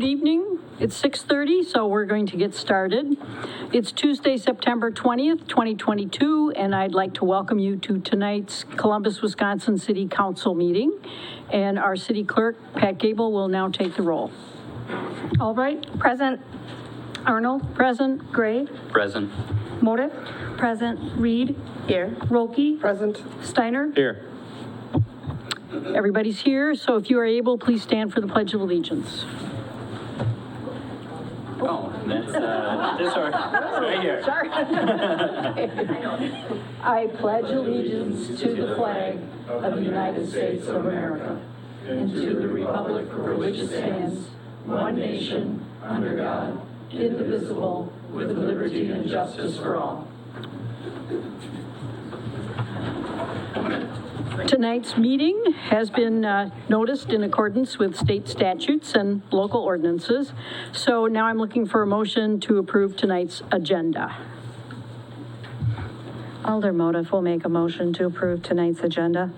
Good evening. It's 6:30, so we're going to get started. It's Tuesday, September 20th, 2022, and I'd like to welcome you to tonight's Columbus, Wisconsin City Council meeting. And our city clerk, Pat Gable, will now take the roll. Albright, present. Arnold, Present. Gray, Present. Motive, present. Reed, here. Rolke, Present. Steiner. Here. Everybody's here, so if you are able, please stand for the Pledge of Allegiance. Oh, that's, this one, right here. Sorry. I pledge allegiance to the flag of the United States of America and to the republic for which it stands, one nation, under God, indivisible, with liberty and justice for all. Tonight's meeting has been noticed in accordance with state statutes and local ordinances. So now I'm looking for a motion to approve tonight's agenda. Alder Motive will make a motion to approve tonight's agenda.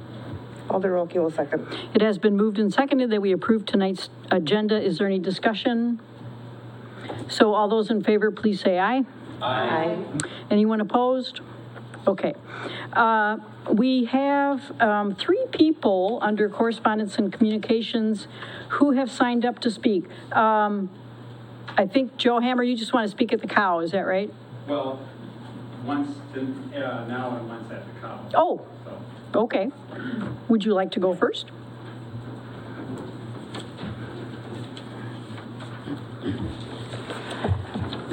Alder Rolke will second. It has been moved and seconded that we approve tonight's agenda. Is there any discussion? So all those in favor, please say aye. Aye. Anyone opposed? Okay. We have 3 people under correspondence and communications who have signed up to speak. I think, Joe Hammer, you just want to speak at the cow, is that right? Well, once now and once at the cow. Oh, So, okay. Would you like to go first?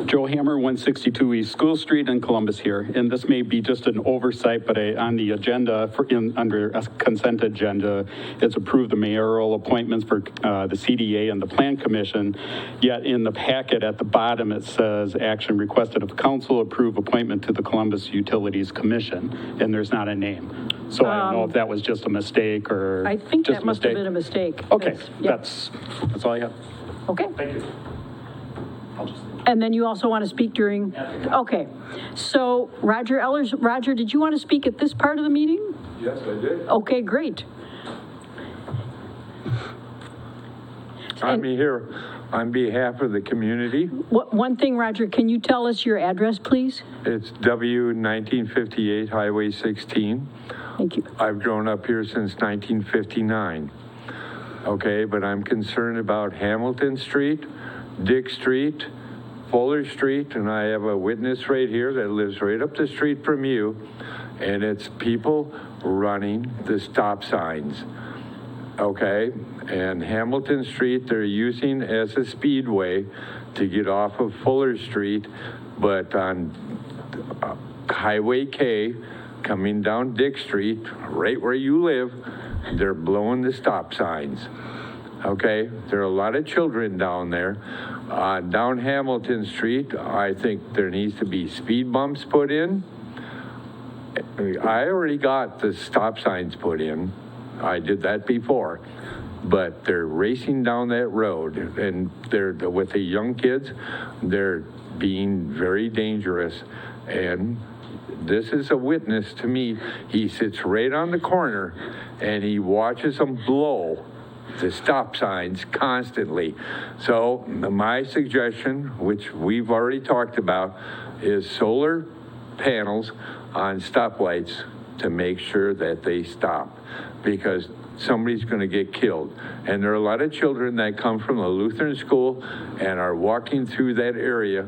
Joe Hammer, 162 East School Street in Columbus here. And this may be just an oversight, but on the agenda, under a consent agenda, it's approved the mayoral appointments for the CDA and the Plan Commission. Yet in the packet at the bottom, it says action requested of the council approve appointment to the Columbus Utilities Commission, and there's not a name. So I don't know if that was just a mistake or I think just that must have been a mistake. Okay, Yeah. that's all I have. Okay. Thank you. I'll just... And then you also want to speak during? Okay. So Roger Ellers, Roger, did you want to speak at this part of the meeting? Yes, I did. Okay, great. I'm here on behalf of the community. One thing, Roger, can you tell us your address, please? It's W 1958 Highway 16. Thank you. I've grown up here since 1959. Okay, but I'm concerned about Hamilton Street, Dick Street, Fuller Street, and I have a witness right here that lives right up the street from you, and it's people running the stop signs. Okay, and Hamilton Street they're using as a speedway to get off of Fuller Street, but on Highway K coming down Dick Street, right where you live, they're blowing the stop signs. Okay, there are a lot of children down there. Down Hamilton Street, I think there needs to be speed bumps put in. I already got the stop signs put in. I did that before. But they're racing down that road, and they're with the young kids, they're being very dangerous. And this is a witness to me. He sits right on the corner and he watches them blow the stop signs constantly. So my suggestion, which we've already talked about, is solar panels on stoplights to make sure that they stop, because somebody's going to get killed. And there are a lot of children that come from the Lutheran school and are walking through that area.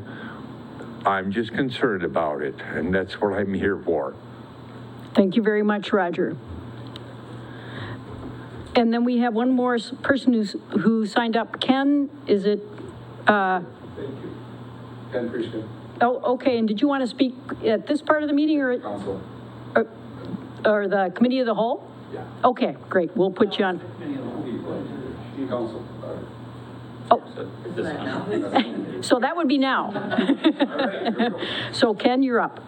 I'm just concerned about it, and that's what I'm here for. Thank you very much, Roger. And then we have one more person who signed up. Ken, is it? Thank you. Ken Prieston. Oh, okay. And did you want to speak at this part of the meeting or Council. or the committee of the whole? Yeah. Okay, great. We'll put you on. Council. Oh, so that would be now. So Ken, you're up.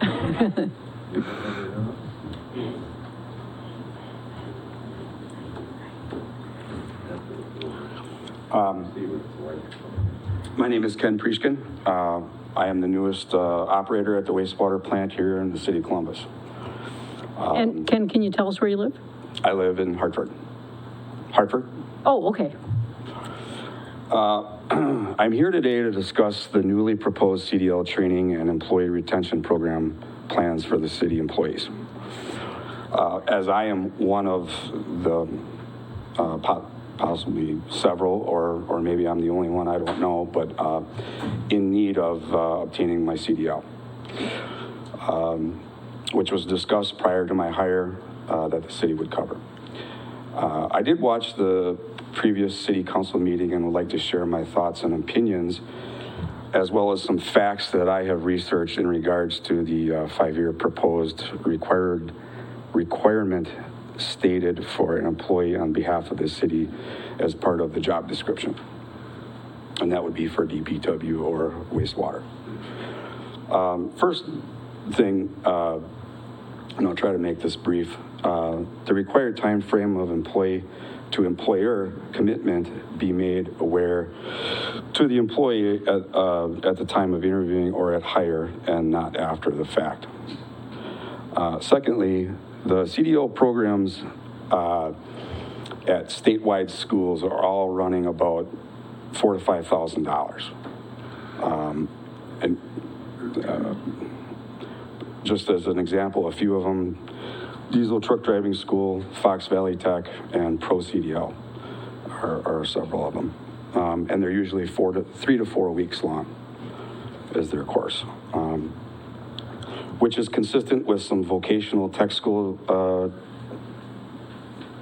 My name is Ken Prieskin. I am the newest operator at the wastewater plant here in the city of Columbus. And Ken, can you tell us where you live? I live in Hartford. Hartford? Oh, okay. I'm here today to discuss the newly proposed CDL training and employee retention program plans for the city employees. As I am one of the possibly several, or maybe I'm the only one, I don't know, but in need of obtaining my CDL, which was discussed prior to my hire that the city would cover. I did watch the previous city council meeting and would like to share my thoughts and opinions, as well as some facts that I have researched in regards to the 5-year proposed requirement stated for an employee on behalf of the city as part of the job description. And that would be for DPW or wastewater. First thing, and I'll try to make this brief, the required time frame of employee to employer commitment be made aware to the employee at the time of interviewing or at hire and not after the fact. Secondly, the CDO programs at statewide schools are all running about $4,000 to $5,000. Just as an example, a few of them: Diesel Truck Driving School, Fox Valley Tech, and Pro CDL are several of them. And they're usually 3 to 4 weeks long is their course, which is consistent with some vocational tech school,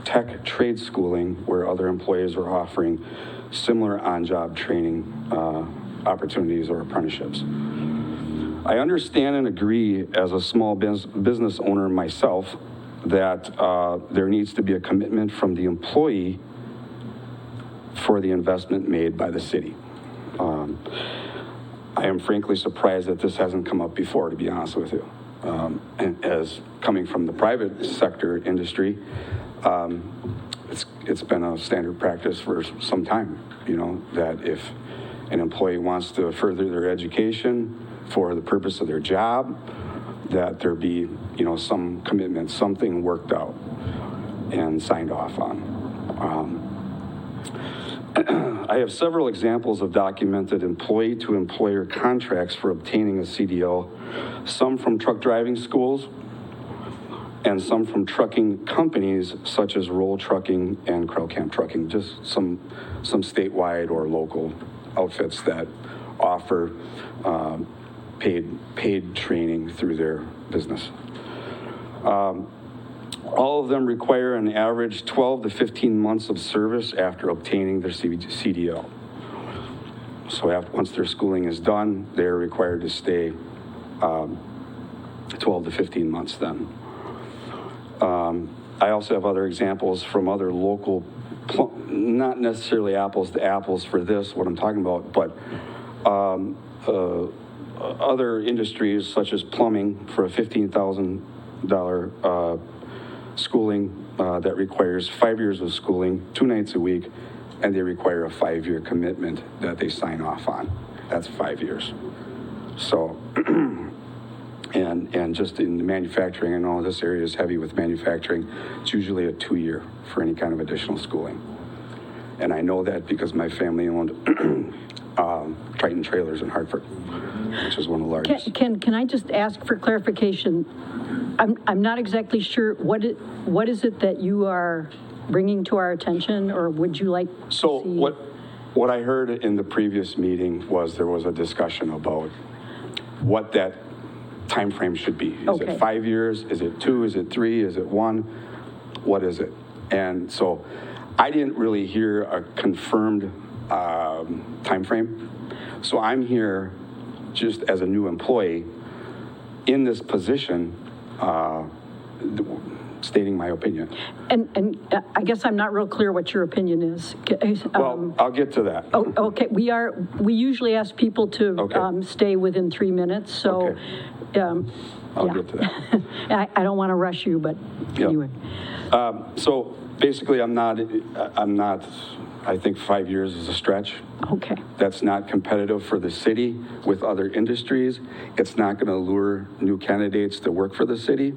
tech trade schooling, where other employers are offering similar on-job training opportunities or apprenticeships. I understand and agree as a small business owner myself that there needs to be a commitment from the employee for the investment made by the city. I am frankly surprised that this hasn't come up before, to be honest with you. And as coming from the private sector industry, it's been a standard practice for some time, you know, that if an employee wants to further their education for the purpose of their job, that there be, you know, some commitment, something worked out and signed off on. I have several examples of documented employee-to-employer contracts for obtaining a CDL, some from truck driving schools and some from trucking companies such as Roll Trucking and Crow Camp Trucking, just some statewide or local outfits that offer paid training through their business. All of them require an average 12 to 15 months of service after obtaining their CDL. So once their schooling is done, they're required to stay 12 to 15 months then. I also have other examples from other local, not necessarily apples to apples for this, what I'm talking about, but other industries such as plumbing for a $15,000 schooling that requires 5 years of schooling, 2 nights a week, and they require a 5-year commitment that they sign off on. That's 5 years. So, and just in the manufacturing, I know this area is heavy with manufacturing, it's usually a 2-year for any kind of additional schooling. And I know that because my family owned Triton Trailers in Hartford, which is one of the largest. Can I just ask for clarification? I'm not exactly sure, what is it that you are bringing to our attention, or would you like to So see? what I heard in the previous meeting was there was a discussion about what that time frame should be. Is Okay. it 5 years? Is it 2? Is it 3? Is it 1? What is it? And so I didn't really hear a confirmed time frame. So I'm here just as a new employee in this position, stating my opinion. And I guess I'm not real clear what your opinion is. Well, I'll get to that. Okay, we usually ask people to Okay. stay within 3 minutes, so. Okay. I'll yeah. get to that. I don't want to rush you, but Yep. anyway. So basically, I think 5 years is a stretch. Okay. That's not competitive for the city with other industries. It's not going to lure new candidates to work for the city.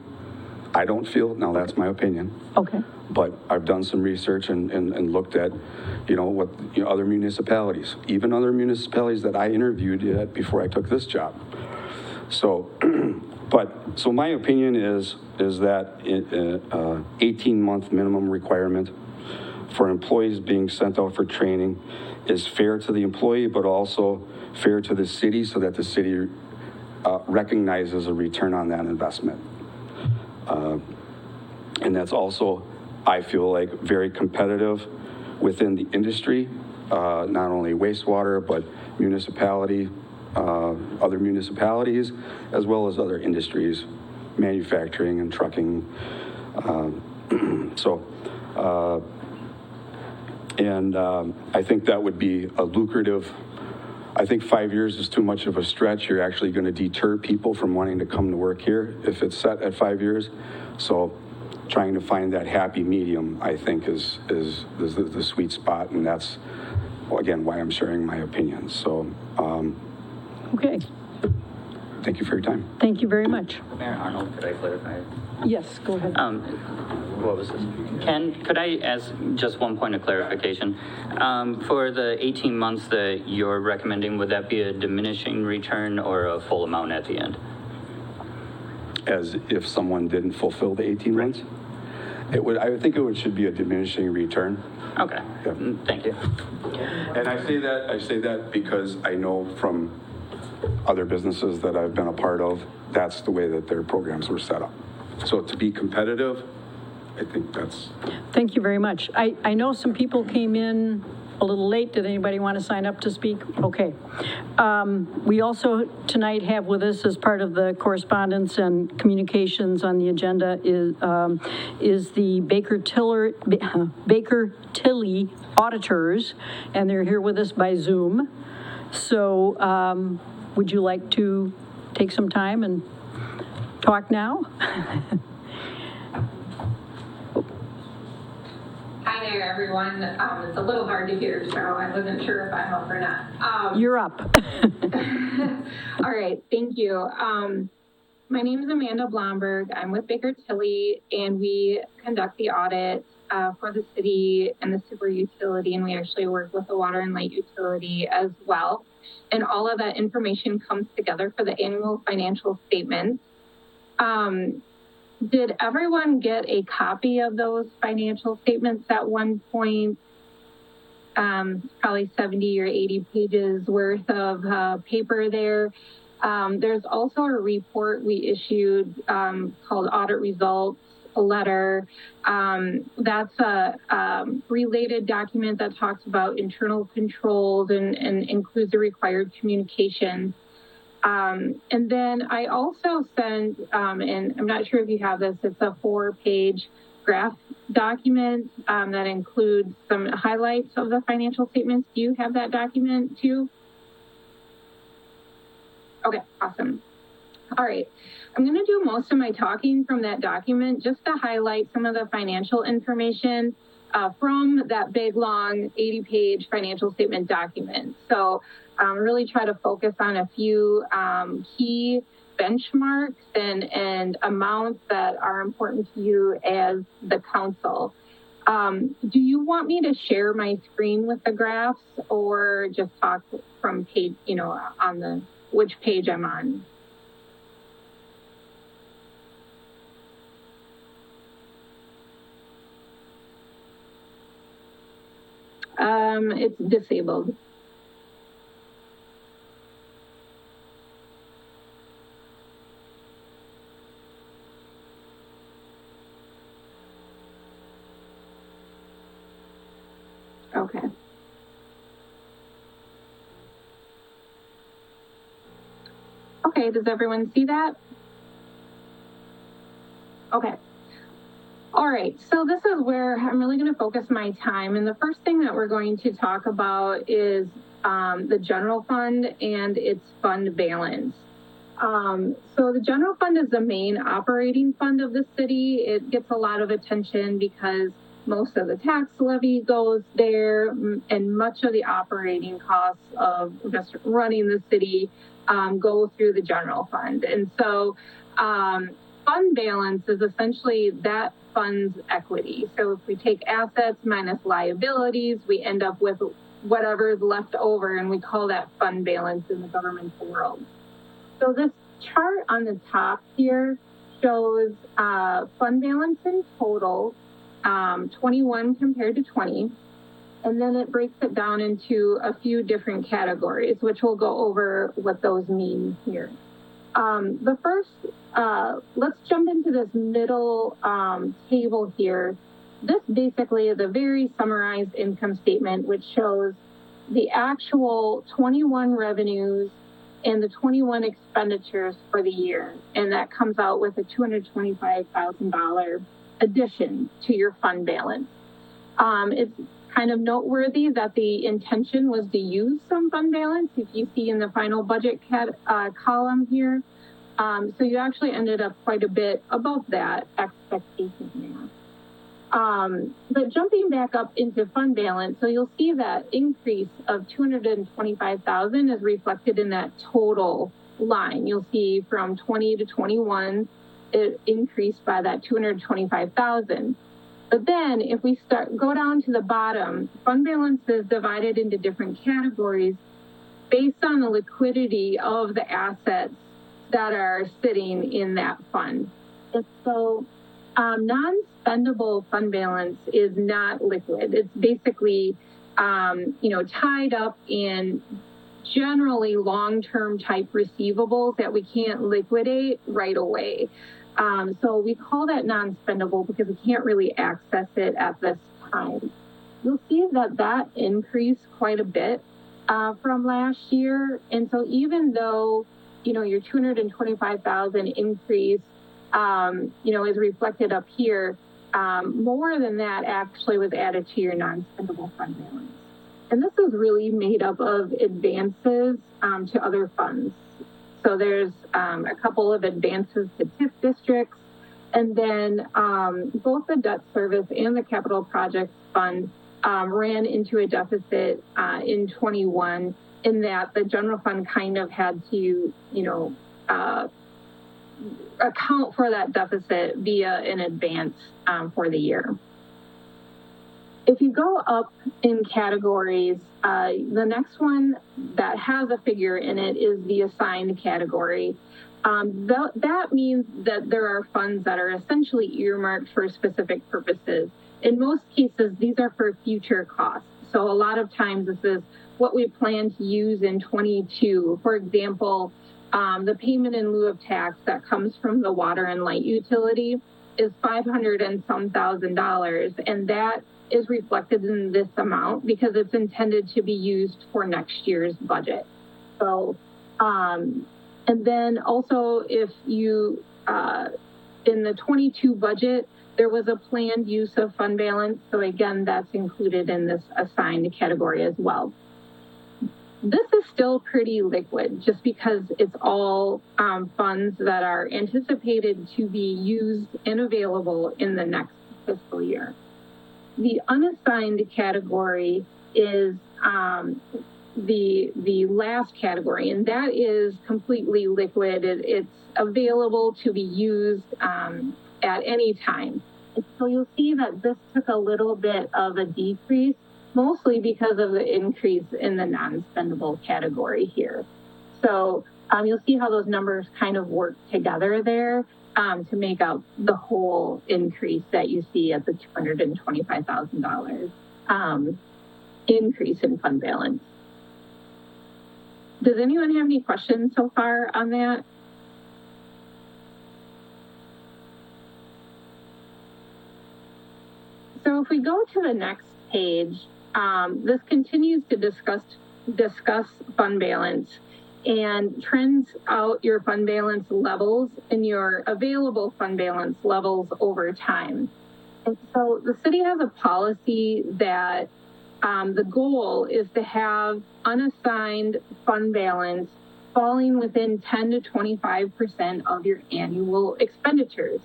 I don't feel, now that's my opinion, Okay. but I've done some research and looked at, what, other municipalities, even other municipalities that I interviewed at before I took this job. So, so my opinion is that 18-month minimum requirement for employees being sent out for training is fair to the employee, but also fair to the city so that the city recognizes a return on that investment. And that's also, I feel like, very competitive within the industry, not only wastewater, but municipality, other municipalities, as well as other industries, manufacturing and trucking. I think that would be a lucrative. I think 5 years is too much of a stretch. You're actually going to deter people from wanting to come to work here if it's set at 5 years. So trying to find that happy medium, I think, is the sweet spot. And that's, again, why I'm sharing my opinions. So Okay. thank you for your time. Thank you very much. Mayor Arnold, could I clarify? Yes, go ahead. What was this? Ken, could I ask just one point of clarification? For the 18 months that you're recommending, would that be a diminishing return or a full amount at the end? As if someone didn't fulfill the 18 months? It would, I think should be a diminishing return. Okay, Yeah. Thank you. And I say that because I know from other businesses that I've been a part of, that's the way that their programs were set up. So to be competitive, I think that's... Thank you very much. I know some people came in a little late. Did anybody want to sign up to speak? Okay. We also tonight have with us, as part of the correspondence and communications on the agenda, is the Baker Tilly auditors, and they're here with us by Zoom. So would you like to take some time and talk now? Hi there, everyone. It's a little hard to hear, so I wasn't sure if I'm up or not. You're up. All right, thank you. My name is Amanda Blomberg. I'm with Baker Tilly, and we conduct the audit for the city and the super utility, and we actually work with the water and light utility as well. And all of that information comes together for the annual financial statements. Did everyone get a copy of those financial statements at one point? Probably 70 or 80 pages worth of paper there. There's also a report we issued called Audit Results, a letter. That's a related document that talks about internal controls and includes the required communication. And then I also sent, and I'm not sure if you have this, it's a 4-page graph document that includes some highlights of the financial statements. Do you have that document too? Okay, awesome. All right, I'm gonna do most of my talking from that document just to highlight some of the financial information from that big, long 80-page financial statement document. So really try to focus on a few key benchmarks and amounts that are important to you as the council. Do you want me to share my screen with the graphs or just talk from page, on the which page I'm on? It's disabled. Okay. Okay, does everyone see that? Okay. All right, so this is where I'm really going to focus my time. And the first thing that we're going to talk about is the general fund and its fund balance. So the general fund is the main operating fund of the city. It gets a lot of attention because most of the tax levy goes there, and much of the operating costs of just running the city go through the general fund. And so fund balance is essentially that fund's equity. So if we take assets minus liabilities, we end up with whatever is left over, and we call that fund balance in the governmental world. So this chart on the top here shows fund balance in total, 21 compared to 20. And then it breaks it down into a few different categories, which we'll go over what those mean here. The first, let's jump into this middle table here. This basically is a very summarized income statement, which shows the actual 21 revenues and the 21 expenditures for the year. And that comes out with a $225,000 addition to your fund balance. It's kind of noteworthy that the intention was to use some fund balance, if you see in the final budget column here. So you actually ended up quite a bit above that expectation there. But jumping back up into fund balance, so you'll see that increase of 225,000 is reflected in that total line. You'll see from 20 to 21, it increased by that 225,000. But then if we go down to the bottom, fund balance is divided into different categories based on the liquidity of the assets that are sitting in that fund. And so non-spendable fund balance is not liquid. It's basically, tied up in generally long-term type receivables that we can't liquidate right away. So we call that non-spendable because we can't really access it at this time. You'll see that increased quite a bit from last year. And so even though, your 225,000 increase, is reflected up here, more than that actually was added to your non-spendable fund balance. And this is really made up of advances to other funds. So there's a couple of advances to TIF districts, and then both the debt service and the capital projects fund ran into a deficit in 21, in that the general fund kind of had to, account for that deficit via an advance for the year. If you go up in categories, the next one that has a figure in it is the assigned category. That means that there are funds that are essentially earmarked for specific purposes. In most cases, these are for future costs. So a lot of times this is what we plan to use in 22. For example, the payment in lieu of tax that comes from the water and light utility is $500 and some thousand, and that is reflected in this amount because it's intended to be used for next year's budget. So, and then also if you, in the 22 budget, there was a planned use of fund balance. So again, that's included in this assigned category as well. This is still pretty liquid just because it's all funds that are anticipated to be used and available in the next fiscal year. The unassigned category is the last category, and that is completely liquid. It's available to be used at any time. And so you'll see that this took a little bit of a decrease, mostly because of the increase in the non-spendable category here. So you'll see how those numbers kind of work together there to make up the whole increase that you see at the $225,000 increase in fund balance. Does anyone have any questions so far on that? So if we go to the next page, this continues to discuss fund balance and trends out your fund balance levels and your available fund balance levels over time. And so the city has a policy that the goal is to have unassigned fund balance falling within 10 to 25% of your annual expenditures.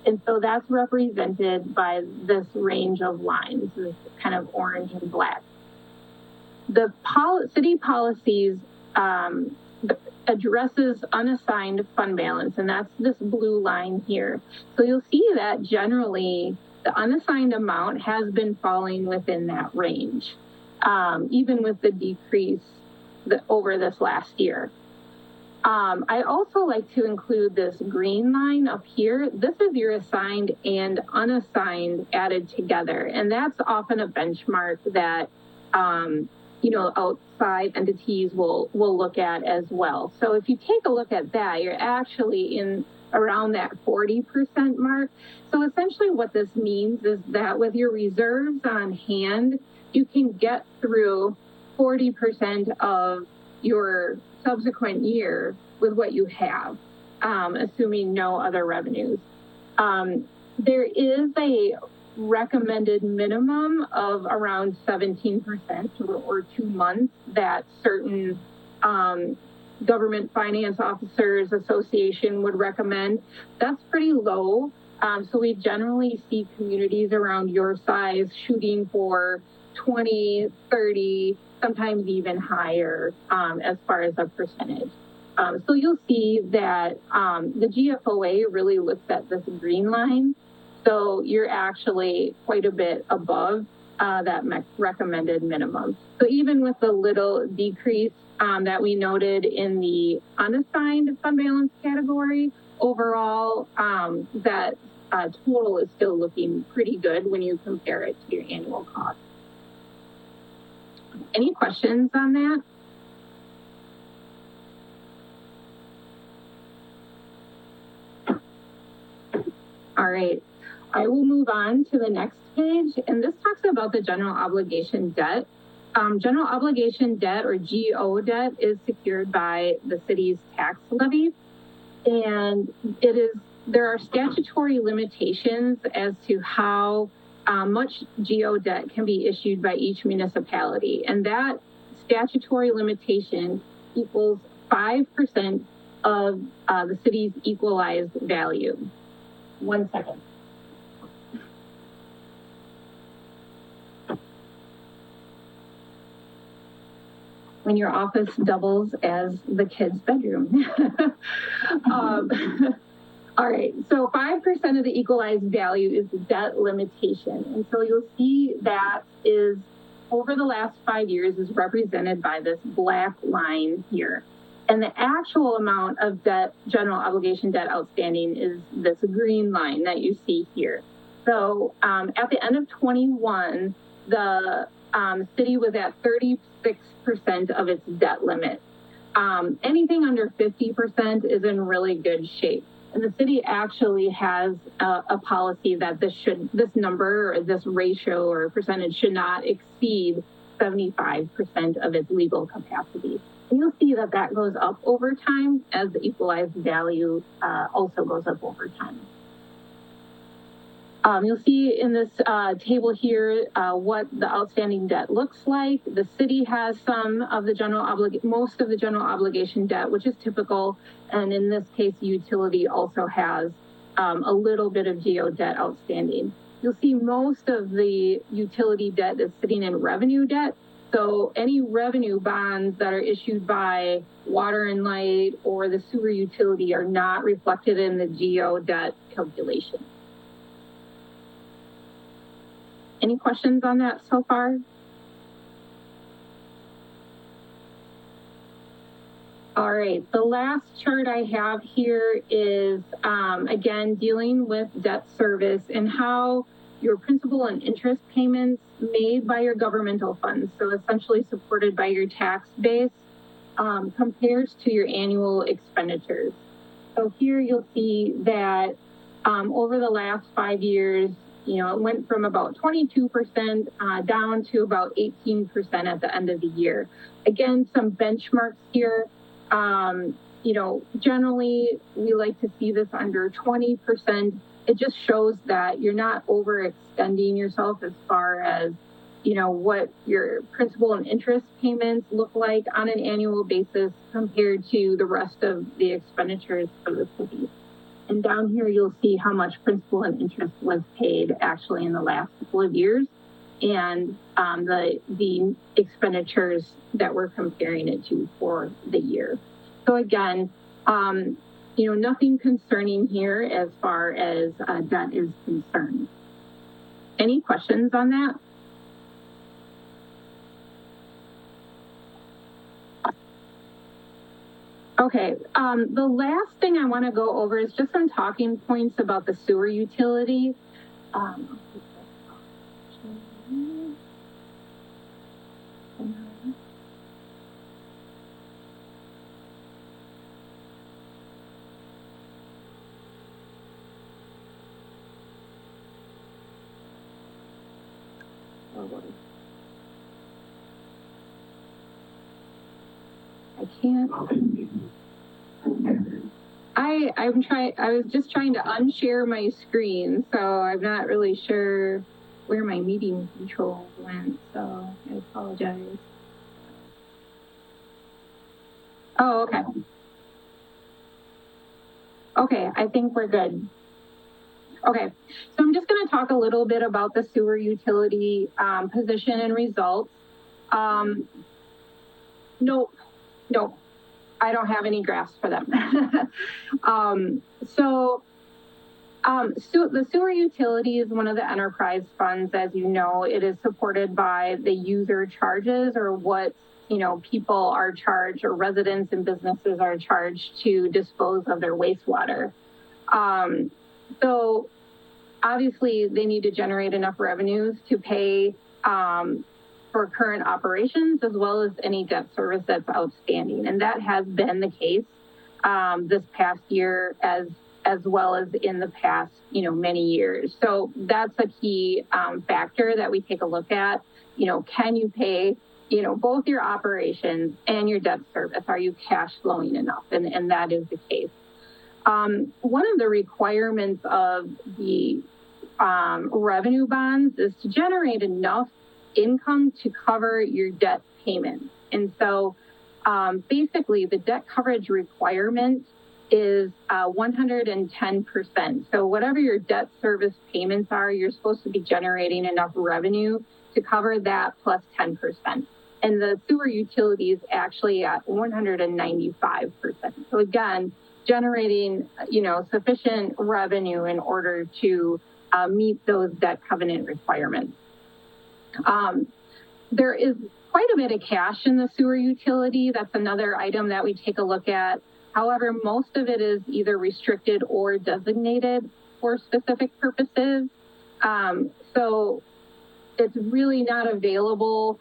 And so that's represented by this range of lines, this kind of orange and black. The city policies addresses unassigned fund balance, and that's this blue line here. So you'll see that generally the unassigned amount has been falling within that range, even with the decrease over this last year. I also like to include this green line up here. This is your assigned and unassigned added together, and that's often a benchmark that outside entities will look at as well. So if you take a look at that, you're actually in around that 40% mark. So essentially what this means is that with your reserves on hand, you can get through 40% of your subsequent year with what you have, assuming no other revenues. There is a recommended minimum of around 17% or 2 months that certain government finance officers association would recommend. That's pretty low. So we generally see communities around your size shooting for 20, 30, sometimes even higher as far as a percentage. So you'll see that the GFOA really looks at this green line. So you're actually quite a bit above that recommended minimum. So even with the little decrease that we noted in the unassigned fund balance category, overall, that total is still looking pretty good when you compare it to your annual cost. Any questions on that? All right, I will move on to the next page, and this talks about the general obligation debt. General obligation debt, or GO debt, is secured by the city's tax levy, and there are statutory limitations as to how much GO debt can be issued by each municipality, and that statutory limitation equals 5% of the city's equalized value. 1 second. When your office doubles as the kids' bedroom. All right, so 5% of the equalized value is the debt limitation. And so you'll see that is, over the last 5 years, is represented by this black line here. And the actual amount of debt, general obligation debt outstanding, is this green line that you see here. So at the end of 21, the city was at 36% of its debt limit. Anything under 50% is in really good shape. And the city actually has a policy that this number, or this ratio or percentage, should not exceed 75% of its legal capacity. And you'll see that that goes up over time as the equalized value also goes up over time. You'll see in this table here what the outstanding debt looks like. The city has most of the general obligation debt, which is typical, and in this case, the utility also has a little bit of GO debt outstanding. You'll see most of the utility debt is sitting in revenue debt. So any revenue bonds that are issued by Water and Light or the sewer utility are not reflected in the GO debt calculation. Any questions on that so far? All right, the last chart I have here is, again, dealing with debt service and how your principal and interest payments made by your governmental funds, so essentially supported by your tax base, compares to your annual expenditures. So here you'll see that over the last 5 years, it went from about 22% down to about 18% at the end of the year. Again, some benchmarks here. Generally, we like to see this under 20%. It just shows that you're not overextending yourself as far as, what your principal and interest payments look like on an annual basis compared to the rest of the expenditures for the city. And down here, you'll see how much principal and interest was paid actually in the last couple of years, and the expenditures that we're comparing it to for the year. So again, nothing concerning here as far as debt is concerned. Any questions on that? Okay, the last thing I want to go over is just some talking points about the sewer utility. I can't. I was just trying to unshare my screen, so I'm not really sure where my meeting controls went, so I apologize. Oh, okay. Okay, I think we're good. Okay, so I'm just going to talk a little bit about the sewer utility position and results. No, I don't have any graphs for them. So the sewer utility is one of the enterprise funds. As you know, it is supported by the user charges, or what people are charged, or residents and businesses are charged to dispose of their wastewater. So obviously they need to generate enough revenues to pay for current operations, as well as any debt service that's outstanding. And that has been the case this past year, as well as in the past, many years. So that's a key factor that we take a look at. Can you pay, both your operations and your debt service? Are you cash flowing enough? And that is the case. One of the requirements of the revenue bonds is to generate enough income to cover your debt payments. And so basically the debt coverage requirement is 110%. So whatever your debt service payments are, you're supposed to be generating enough revenue to cover that plus 10%. And the sewer utility is actually at 195%. So again, generating, sufficient revenue in order to meet those debt covenant requirements. There is quite a bit of cash in the sewer utility. That's another item that we take a look at. However, most of it is either restricted or designated for specific purposes. So it's really not available.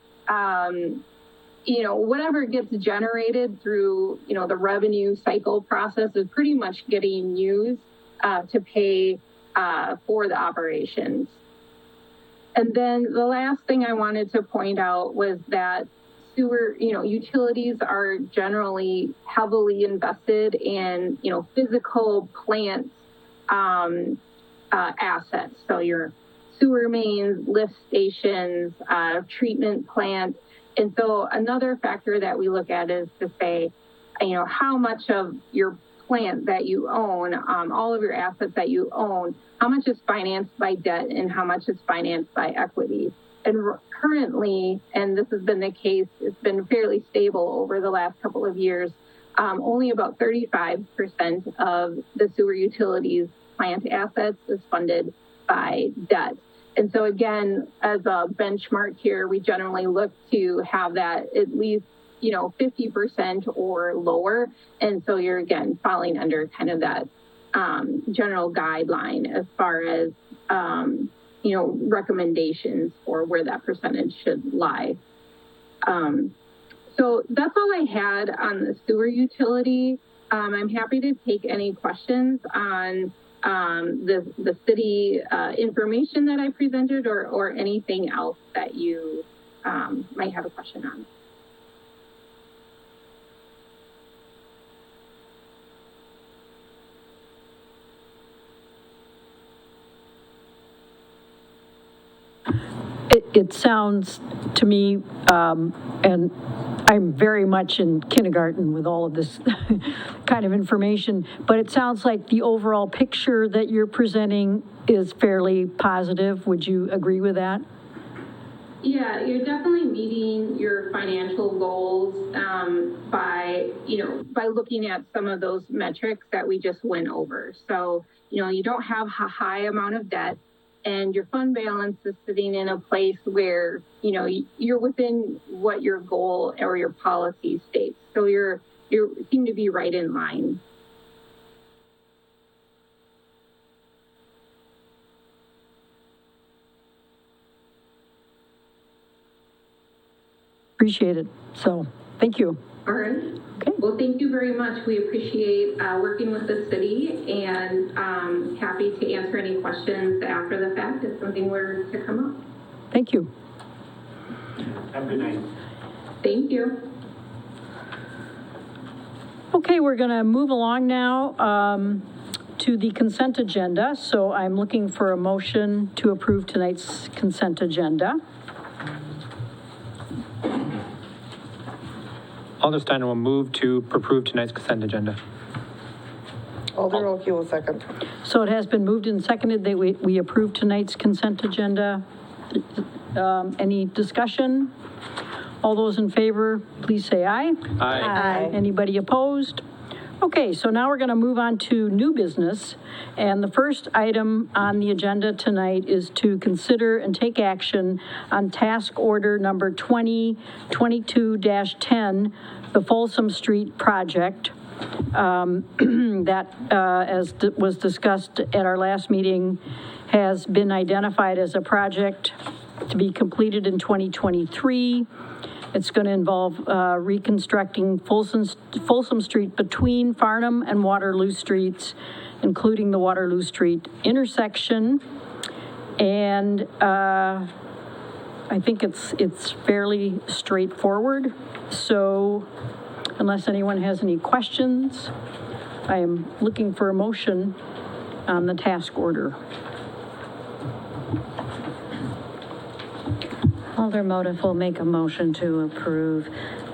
Whatever gets generated through, the revenue cycle process is pretty much getting used to pay for the operations. And then the last thing I wanted to point out was that sewer, utilities are generally heavily invested in, physical plant assets. So your sewer mains, lift stations, treatment plants. And so another factor that we look at is to say, how much of your plant that you own, all of your assets that you own, how much is financed by debt and how much is financed by equity. And currently, and this has been the case, it's been fairly stable over the last couple of years, only about 35% of the sewer utilities plant assets is funded by debt. And so again, as a benchmark here, we generally look to have that at least 50% or lower. And so you're again falling under kind of that general guideline as far as recommendations for where that percentage should lie. So that's all I had on the sewer utility. I'm happy to take any questions on the city information that I presented, or anything else that you might have a question on. It sounds to me, and I'm very much in kindergarten with all of this kind of information, but it sounds like the overall picture that you're presenting is fairly positive. Would you agree with that? Yeah, you're definitely meeting your financial goals by, by looking at some of those metrics that we just went over. So, you don't have a high amount of debt, and your fund balance is sitting in a place where, you're within what your goal or your policy states. So you seem to be right in line. Appreciate it. So, thank you. All right. Okay. Well, thank you very much. We appreciate working with the city, and happy to answer any questions after the fact if something were to come up. Thank you. Have a good night. Thank you. Okay, we're going to move along now to the consent agenda. So I'm looking for a motion to approve tonight's consent agenda. Alderstein will move to approve tonight's consent agenda. Alder Rolke will second. So it has been moved and seconded that we approve tonight's consent agenda. Any discussion? All those in favor, please say aye. Aye. Anybody opposed? Okay, so now we're going to move on to new business. And the first item on the agenda tonight is to consider and take action on task order number 2022-10, the Folsom Street project. That, as was discussed at our last meeting, has been identified as a project to be completed in 2023. It's going to involve reconstructing Folsom Street between Farnham and Waterloo Streets, including the Waterloo Street intersection. And I think it's fairly straightforward. So unless anyone has any questions, I am looking for a motion on the task order. Alder Motif will make a motion to approve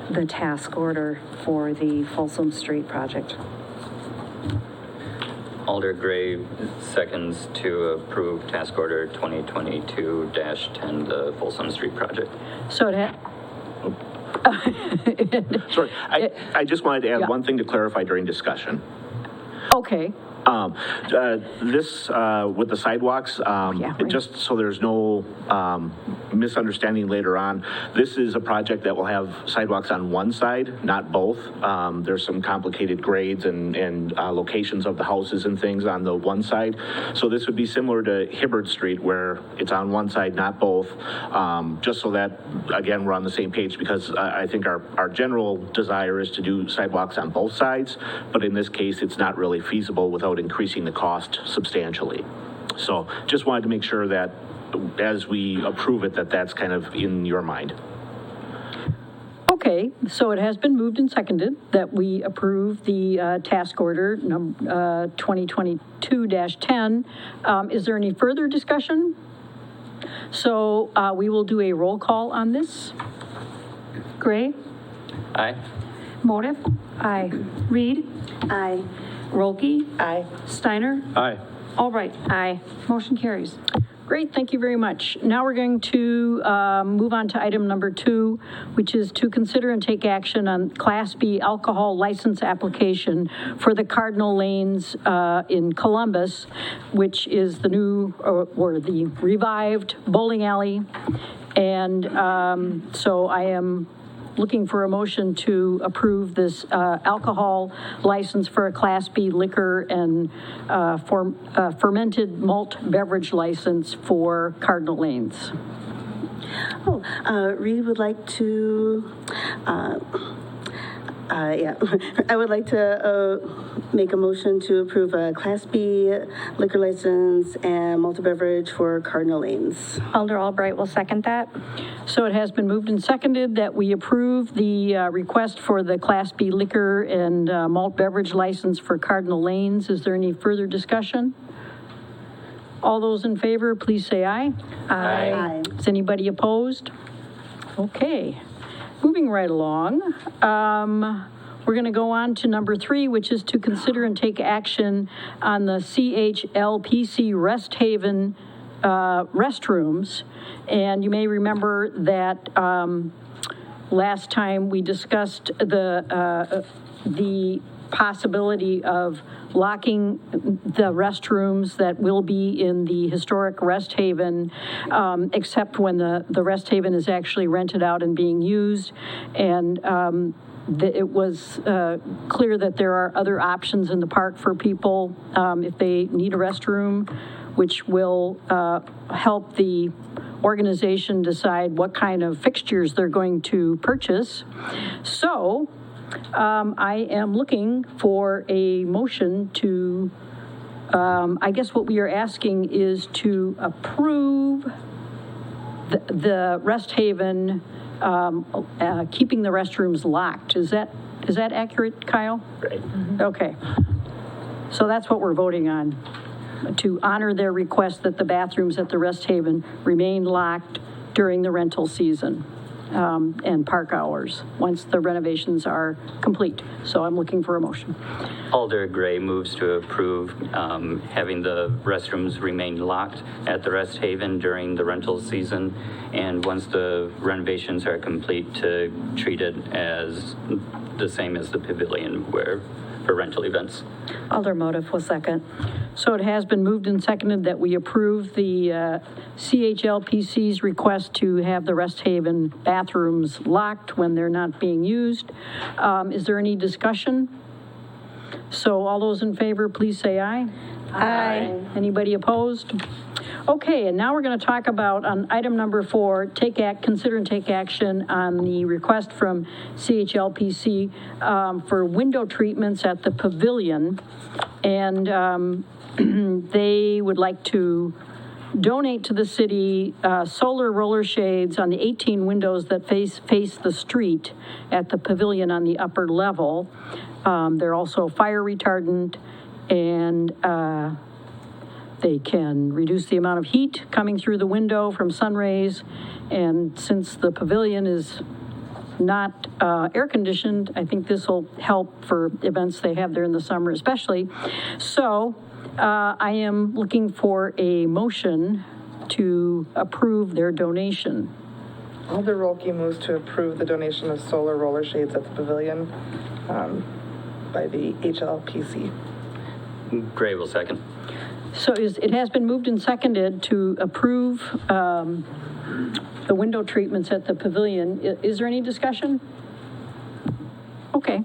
the task order for the Folsom Street project. Alder Gray seconds to approve task order 2022-10, the Folsom Street project. So it had... Sorry, I just wanted to add Yeah. one thing to clarify during discussion. Okay. This, with the sidewalks, Yeah, right. just so there's no misunderstanding later on, this is a project that will have sidewalks on one side, not both. There's some complicated grades and locations of the houses and things on the one side. So this would be similar to Hibbard Street, where it's on one side, not both. Just so that, again, we're on the same page, because I think our general desire is to do sidewalks on both sides, but in this case, it's not really feasible without increasing the cost substantially. So just wanted to make sure that as we approve it, that's kind of in your mind. Okay, so it has been moved and seconded that we approve the task order 2022-10. Is there any further discussion? So we will do a roll call on this. Gray, Aye. Motif, Aye. Reed, Aye. Rolke, Aye. Steiner, Aye. Albright. Aye. Motion carries. Great, thank you very much. Now we're going to move on to item number 2, which is to consider and take action on Class B alcohol license application for the Cardinal Lanes in Columbus, which is the new, or the revived bowling alley. And so I am looking for a motion to approve this alcohol license for a Class B liquor and fermented malt beverage license for Cardinal Lanes. Reed would like to, I would like to make a motion to approve a Class B liquor license and malt beverage for Cardinal Lanes. Alder Albright will second that. So it has been moved and seconded that we approve the request for the Class B liquor and malt beverage license for Cardinal Lanes. Is there any further discussion? All those in favor, please say aye. Aye. Is anybody opposed? Okay, moving right along. We're going to go on to number 3, which is to consider and take action on the CHLPC Rest Haven restrooms. And you may remember that last time we discussed the possibility of locking the restrooms that will be in the historic rest haven, except when the rest haven is actually rented out and being used. And it was clear that there are other options in the park for people if they need a restroom, which will help the organization decide what kind of fixtures they're going to purchase. So I am looking for a motion to, I guess what we are asking is to approve the rest haven, keeping the restrooms locked. Is that accurate, Kyle? Right. Okay. So that's what we're voting on, to honor their request that the bathrooms at the rest haven remain locked during the rental season and park hours, once the renovations are complete. So I'm looking for a motion. Alder Gray moves to approve having the restrooms remain locked at the rest haven during the rental season, and once the renovations are complete, to treat it as the same as the pavilion for rental events. Alder Motive will second. So it has been moved and seconded that we approve the CHLPC's request to have the rest haven bathrooms locked when they're not being used. Is there any discussion? So all those in favor, please say aye. Aye. Anybody opposed? Okay, and now we're going to talk about, on item number 4, consider and take action on the request from CHLPC for window treatments at the pavilion. And they would like to donate to the city solar roller shades on the 18 windows that face the street at the pavilion on the upper level. They're also fire retardant, and they can reduce the amount of heat coming through the window from sun rays. And since the pavilion is not air conditioned, I think this will help for events they have there in the summer especially. So I am looking for a motion to approve their donation. Alder Rolke moves to approve the donation of solar roller shades at the pavilion by the HLPC. Gray will second. So it has been moved and seconded to approve the window treatments at the pavilion. Is there any discussion? Okay.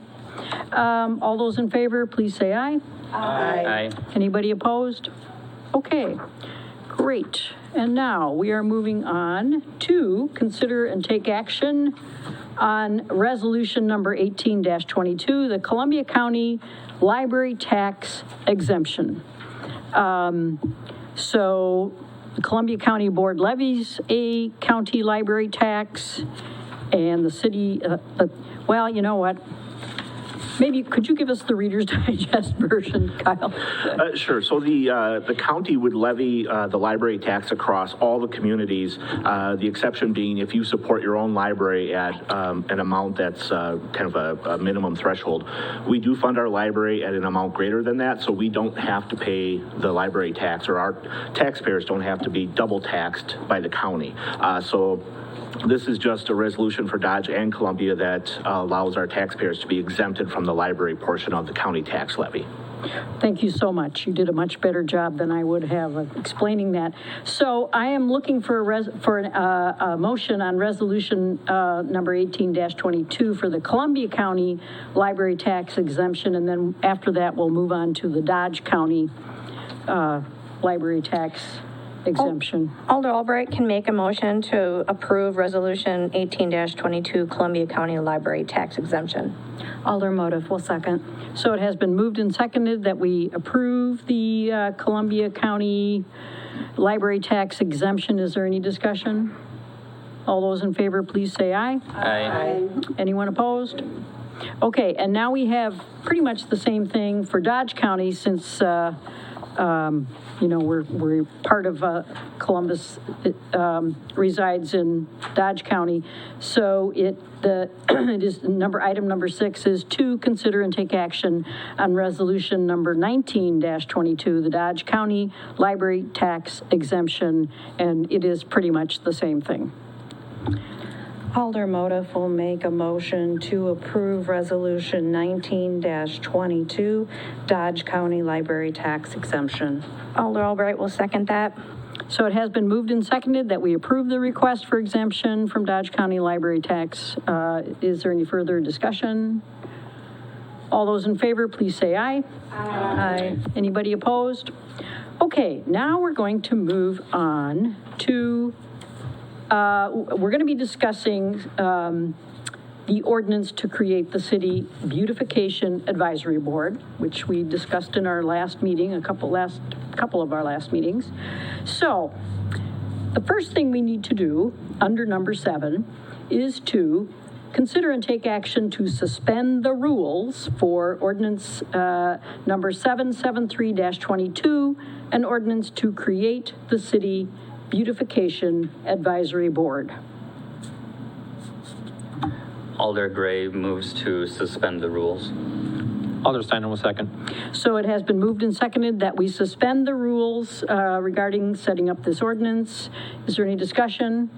All those in favor, please say aye. Aye. Anybody opposed? Okay, great. And now we are moving on to consider and take action on resolution number 18-22, the Columbia County Library Tax Exemption. So the Columbia County Board levies a county library tax, and the city, well, you know what? Maybe, could you give us the Reader's Digest version, Kyle? Sure. So the county would levy the library tax across all the communities, the exception being if you support your own library at an amount that's kind of a minimum threshold. We do fund our library at an amount greater than that, so we don't have to pay the library tax, or our taxpayers don't have to be double taxed by the county. So this is just a resolution for Dodge and Columbia that allows our taxpayers to be exempted from the library portion of the county tax levy. Thank you so much. You did a much better job than I would have of explaining that. So I am looking for a motion on resolution number 18-22 for the Columbia County library tax exemption, and then after that we'll move on to the Dodge County library tax exemption. Alder Albright can make a motion to approve resolution 18-22 Columbia County Library Tax Exemption. Alder Motive will second. So it has been moved and seconded that we approve the Columbia County library tax exemption. Is there any discussion? All those in favor, please say aye. Aye. Anyone opposed? Okay, and now we have pretty much the same thing for Dodge County, since You know, we're part of Columbus, resides in Dodge County. So it is item number 6 is to consider and take action on resolution number 19-22, the Dodge County Library Tax Exemption, and it is pretty much the same thing. Alder Motif will make a motion to approve Resolution 19-22, Dodge County Library Tax Exemption. Alder Albright will second that. So it has been moved and seconded that we approve the request for exemption from Dodge County Library Tax. Is there any further discussion? All those in favor, please say aye. Aye. Anybody opposed? Okay, now we're going to move on to we're going to be discussing the ordinance to create the City Beautification Advisory Board, which we discussed in our last meeting, a couple of our last meetings. So the first thing we need to do under number 7 is to consider and take action to suspend the rules for ordinance number 773-22, an ordinance to create the City Beautification Advisory Board. Alder Gray moves to suspend the rules. Alder Steiner will second. So it has been moved and seconded that we suspend the rules regarding setting up this ordinance. Is there any discussion?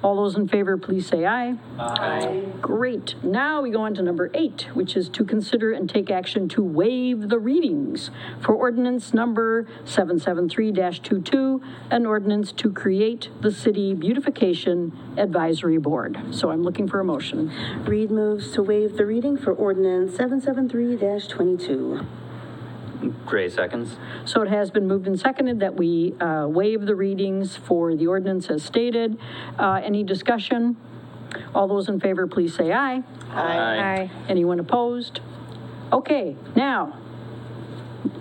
All those in favor, please say aye. Aye. Great. Now we go on to number 8, which is to consider and take action to waive the readings for ordinance number 773-22, an ordinance to create the City Beautification Advisory Board. So I'm looking for a motion. Reed moves to waive the reading for ordinance 773-22. Gray seconds. So it has been moved and seconded that we waive the readings for the ordinance as stated. Any discussion? All those in favor, please say aye. Aye. Anyone opposed? Okay, now,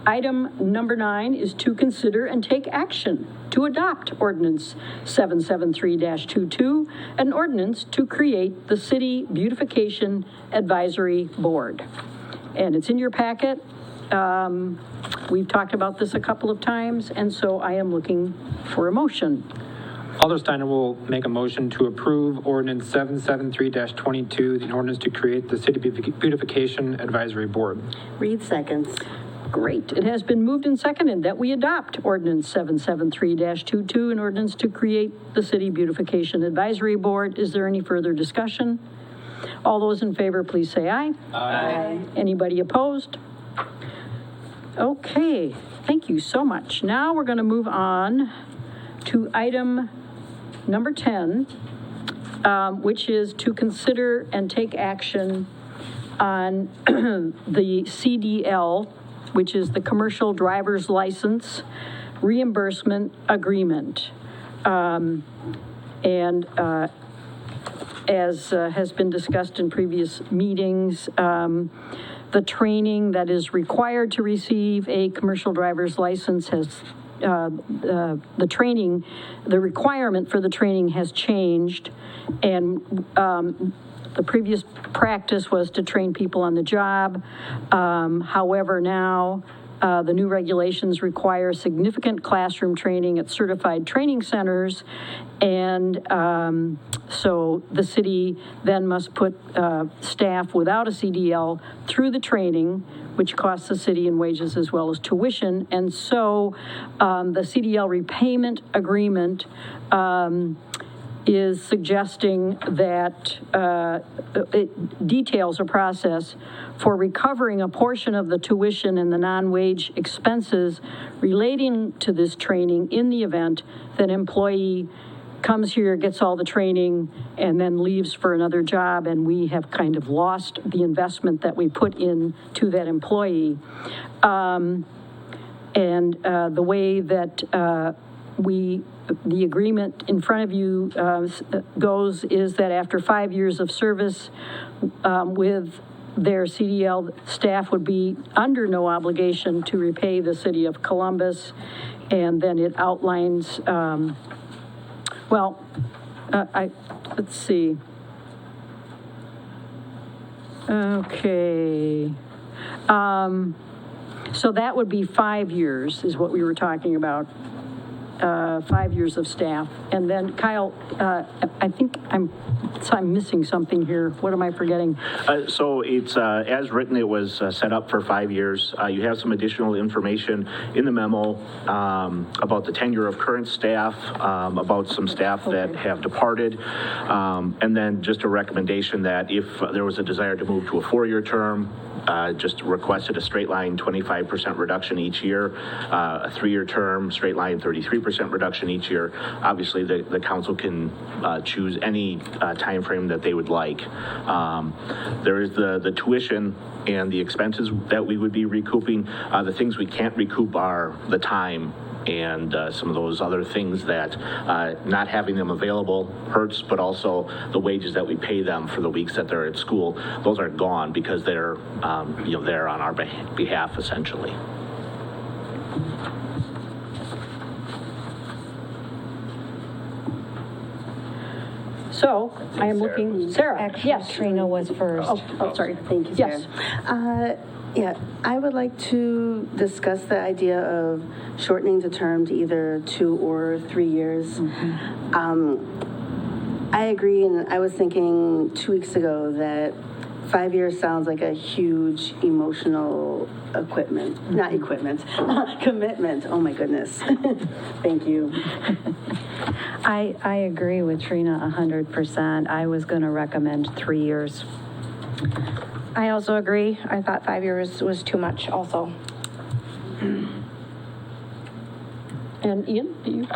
item number 9 is to consider and take action to adopt ordinance 773-22, an ordinance to create the City Beautification Advisory Board. And it's in your packet. We've talked about this a couple of times, and so I am looking for a motion. Alder Steiner will make a motion to approve ordinance 773-22, the ordinance to create the City Beautification Advisory Board. Reed seconds. Great. It has been moved and seconded that we adopt ordinance 773-22, an ordinance to create the City Beautification Advisory Board. Is there any further discussion? All those in favor, please say aye. Aye. Anybody opposed? Okay, thank you so much. Now we're going to move on to item number 10, which is to consider and take action on the CDL, which is the Commercial Driver's License Reimbursement Agreement. As has been discussed in previous meetings, the training that is required to receive a commercial driver's license has, the requirement for the training has changed, and the previous practice was to train people on the job. However, now the new regulations require significant classroom training at certified training centers, and so the city then must put staff without a CDL through the training, which costs the city in wages as well as tuition. And so the CDL repayment agreement is suggesting that it details a process for recovering a portion of the tuition and the non-wage expenses relating to this training in the event that an employee comes here, gets all the training, and then leaves for another job, and we have kind of lost the investment that we put into that employee. The way that the agreement in front of you goes is that after 5 years of service with their CDL, staff would be under no obligation to repay the city of Columbus. And then it outlines, let's see. Okay. So that would be 5 years is what we were talking about. 5 years of staff. And then Kyle, I think I'm missing something here. What am I forgetting? So it's, as written, it was set up for 5 years. You have some additional information in the memo about the tenure of current staff, about some staff that have departed, and then just a recommendation that if there was a desire to move to a 4-year term, just requested a straight line 25% reduction each year, a 3-year term, straight line 33% reduction each year. Obviously, the council can choose any time frame that they would like. There is the tuition and the expenses that we would be recouping. The things we can't recoup are the time and some of those other things that not having them available hurts, but also the wages that we pay them for the weeks that they're at school, those are gone because they're there on our behalf essentially. So I am looking, Sarah, Actually, yes. Trina was first. Oh, sorry. Thank you, Yes. Sarah. Yeah, I would like to discuss the idea of shortening the term to either 2 or 3 years. I agree, and I was thinking 2 weeks ago that 5 years sounds like a huge emotional commitment. Oh my goodness. Thank you. I agree with Trina 100%. I was going to recommend 3 years. I also agree. I thought 5 years was too much also. And Ian, do you?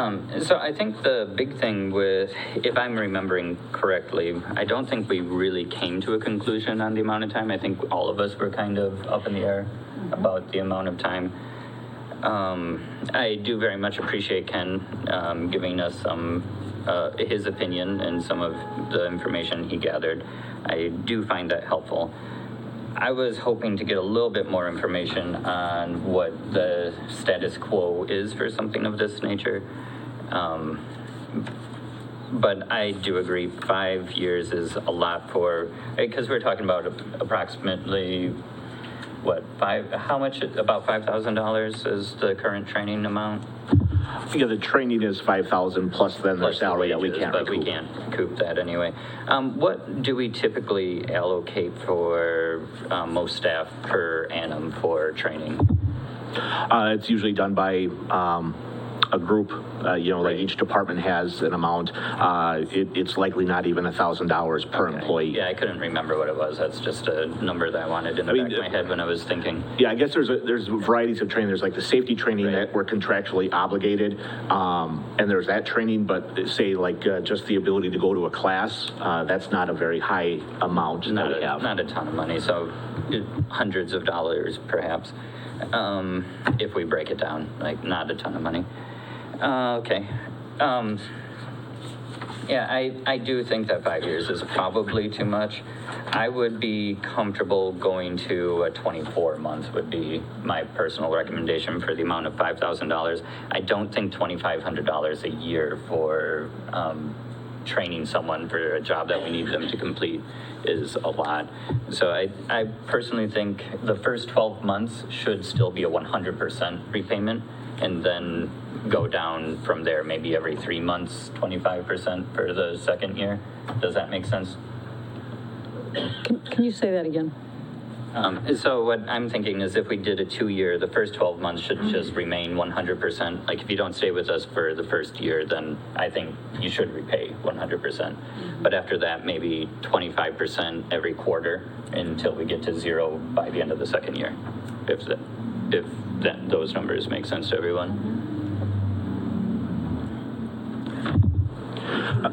So I think the big thing with, if I'm remembering correctly, I don't think we really came to a conclusion on the amount of time. I think all of us were kind of up in the air about the amount of time. I do very much appreciate Ken giving us some, his opinion and some of the information he gathered. I do find that helpful. I was hoping to get a little bit more information on what the status quo is for something of this nature. But I do agree 5 years is a lot for, because we're talking about approximately, how much, about $5,000 is the current training amount? Yeah, the training is $5,000 plus then their Plus salary the that we wages, can't but recoup. we can't recoup that anyway. What do we typically allocate for most staff per annum for training? It's usually done by a group, like each department has an amount. It's likely not even $1,000 per employee. Yeah, I couldn't remember what it was. That's just a number that I wanted in the back of my head when I was thinking. Yeah, I guess there's varieties of training. There's like the safety training that we're contractually obligated, and there's that training, but say like just the ability to go to a class, that's not a very high amount that we have. Not a ton of money, so hundreds of dollars perhaps, if we break it down, like not a ton of money. Okay. Yeah, I do think that 5 years is probably too much. I would be comfortable going to a 24 months would be my personal recommendation for the amount of $5,000. I don't think $2,500 a year for training someone for a job that we need them to complete is a lot. So I personally think the first 12 months should still be a 100% repayment, and then go down from there, maybe every 3 months, 25% for the second year. Does that make sense? Can you say that again? So what I'm thinking is if we did a 2-year, the first 12 months should just remain 100%. Like if you don't stay with us for the first year, then I think you should repay 100%. But after that, maybe 25% every quarter until we get to 0 by the end of the second year, if those numbers make sense to everyone.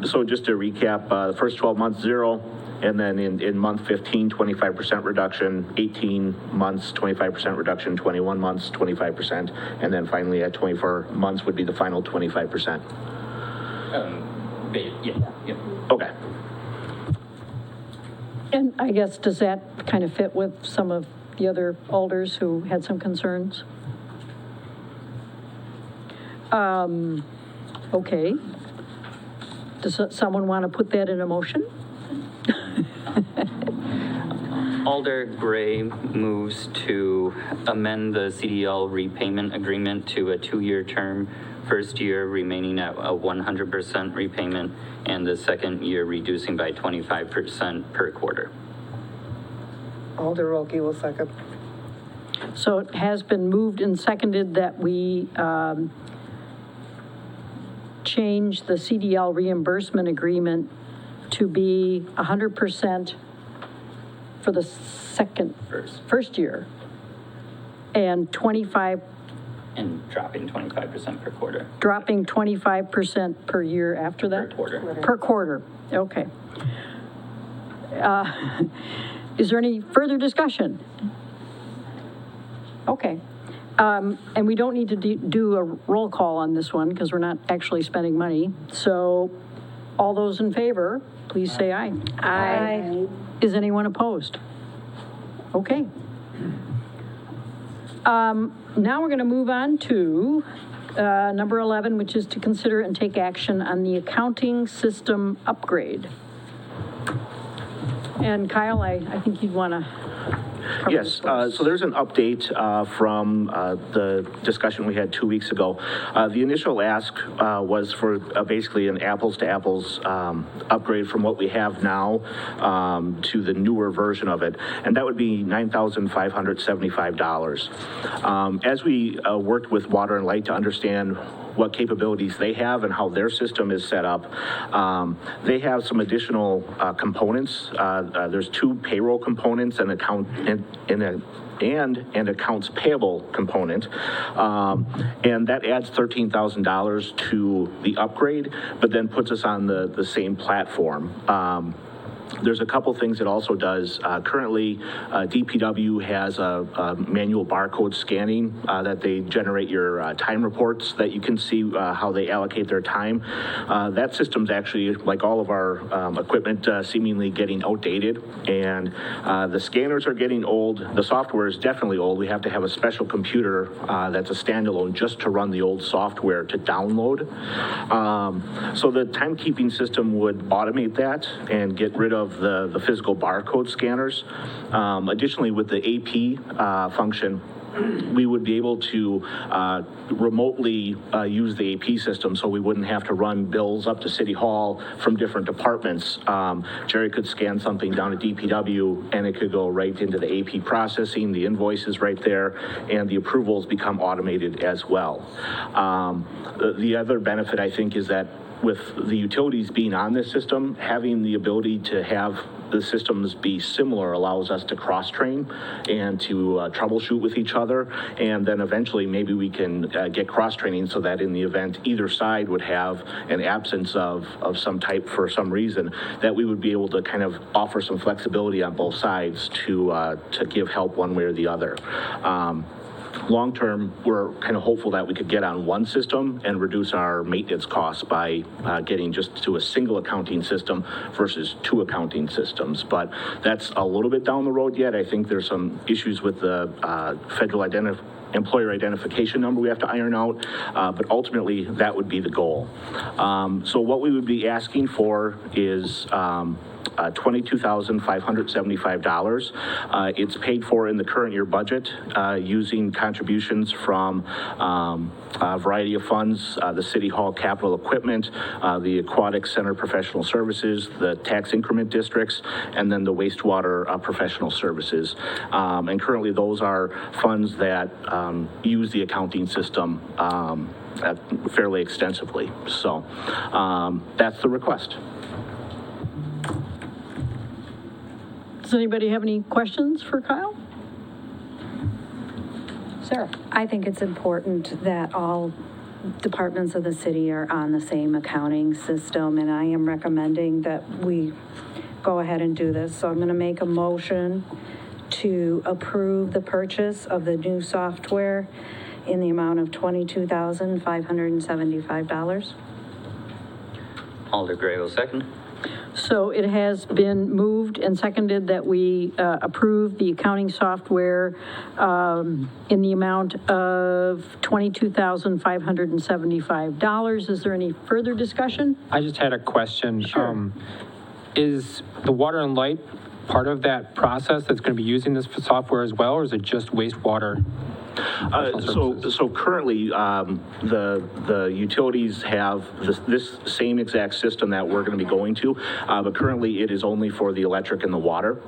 So just to recap, the first 12 months, 0, and then in month 15, 25% reduction, 18 months, 25% reduction, 21 months, 25%, and then finally at 24 months would be the final 25%. Yeah. Okay. And I guess, does that kind of fit with some of the other alders who had some concerns? Okay. Does someone want to put that in a motion? Alder Gray moves to amend the CDL repayment agreement to a 2-year term, first year remaining at a 100% repayment, and the second year reducing by 25% per quarter. Alder Rolke will second. So it has been moved and seconded that we change the CDL reimbursement agreement to be 100% for the first year, and 25, And dropping 25% per quarter. dropping 25% per year after that? Per quarter. Per quarter, okay. Is there any further discussion? Okay. And we don't need to do a roll call on this one because we're not actually spending money. So all those in favor, please say aye. Aye. Is anyone opposed? Okay. Now we're going to move on to number 11, which is to consider and take action on the accounting system upgrade. And Kyle, I think you'd want to cover Yes, this for us. so there's an update from the discussion we had 2 weeks ago. The initial ask was for basically an apples-to-apples upgrade from what we have now to the newer version of it, and that would be $9,575. As we worked with Water and Light to understand what capabilities they have and how their system is set up, they have some additional components. There's 2 payroll components and an accounts payable component, and that adds $13,000 to the upgrade, but then puts us on the same platform. There's a couple things it also does. Currently, DPW has a manual barcode scanning that they generate your time reports that you can see how they allocate their time. That system's actually, like all of our equipment, seemingly getting outdated, and the scanners are getting old. The software is definitely old. We have to have a special computer that's a standalone just to run the old software to download. So the timekeeping system would automate that and get rid of the physical barcode scanners. Additionally, with the AP function, we would be able to remotely use the AP system, so we wouldn't have to run bills up to City Hall from different departments. Jerry could scan something down at DPW and it could go right into the AP processing, the invoices right there, and the approvals become automated as well. The other benefit, I think, is that with the utilities being on this system, having the ability to have the systems be similar allows us to cross-train and to troubleshoot with each other, and then eventually maybe we can get cross-training so that in the event either side would have an absence of some type for some reason, that we would be able to kind of offer some flexibility on both sides to give help one way or the other. Long term, we're kind of hopeful that we could get on one system and reduce our maintenance costs by getting just to a single accounting system versus 2 accounting systems. But that's a little bit down the road yet. I think there's some issues with the federal employer identification number we have to iron out, but ultimately that would be the goal. So what we would be asking for is $22,575. It's paid for in the current year budget using contributions from a variety of funds, the City Hall capital equipment, the Aquatic Center professional services, the tax increment districts, and then the wastewater professional services. And currently those are funds that use the accounting system fairly extensively. So that's the request. Does anybody have any questions for Kyle? Sarah? I think it's important that all departments of the city are on the same accounting system, and I am recommending that we go ahead and do this. So I'm going to make a motion to approve the purchase of the new software in the amount of $22,575. Alder Gray will second. So it has been moved and seconded that we approve the accounting software in the amount of $22,575. Is there any further discussion? I just had a question. Sure. Is the Water and Light part of that process that's going to be using this software as well, or is it just wastewater? So currently, the utilities have this same exact system that we're going to be going to, but currently it is only for the electric and the water.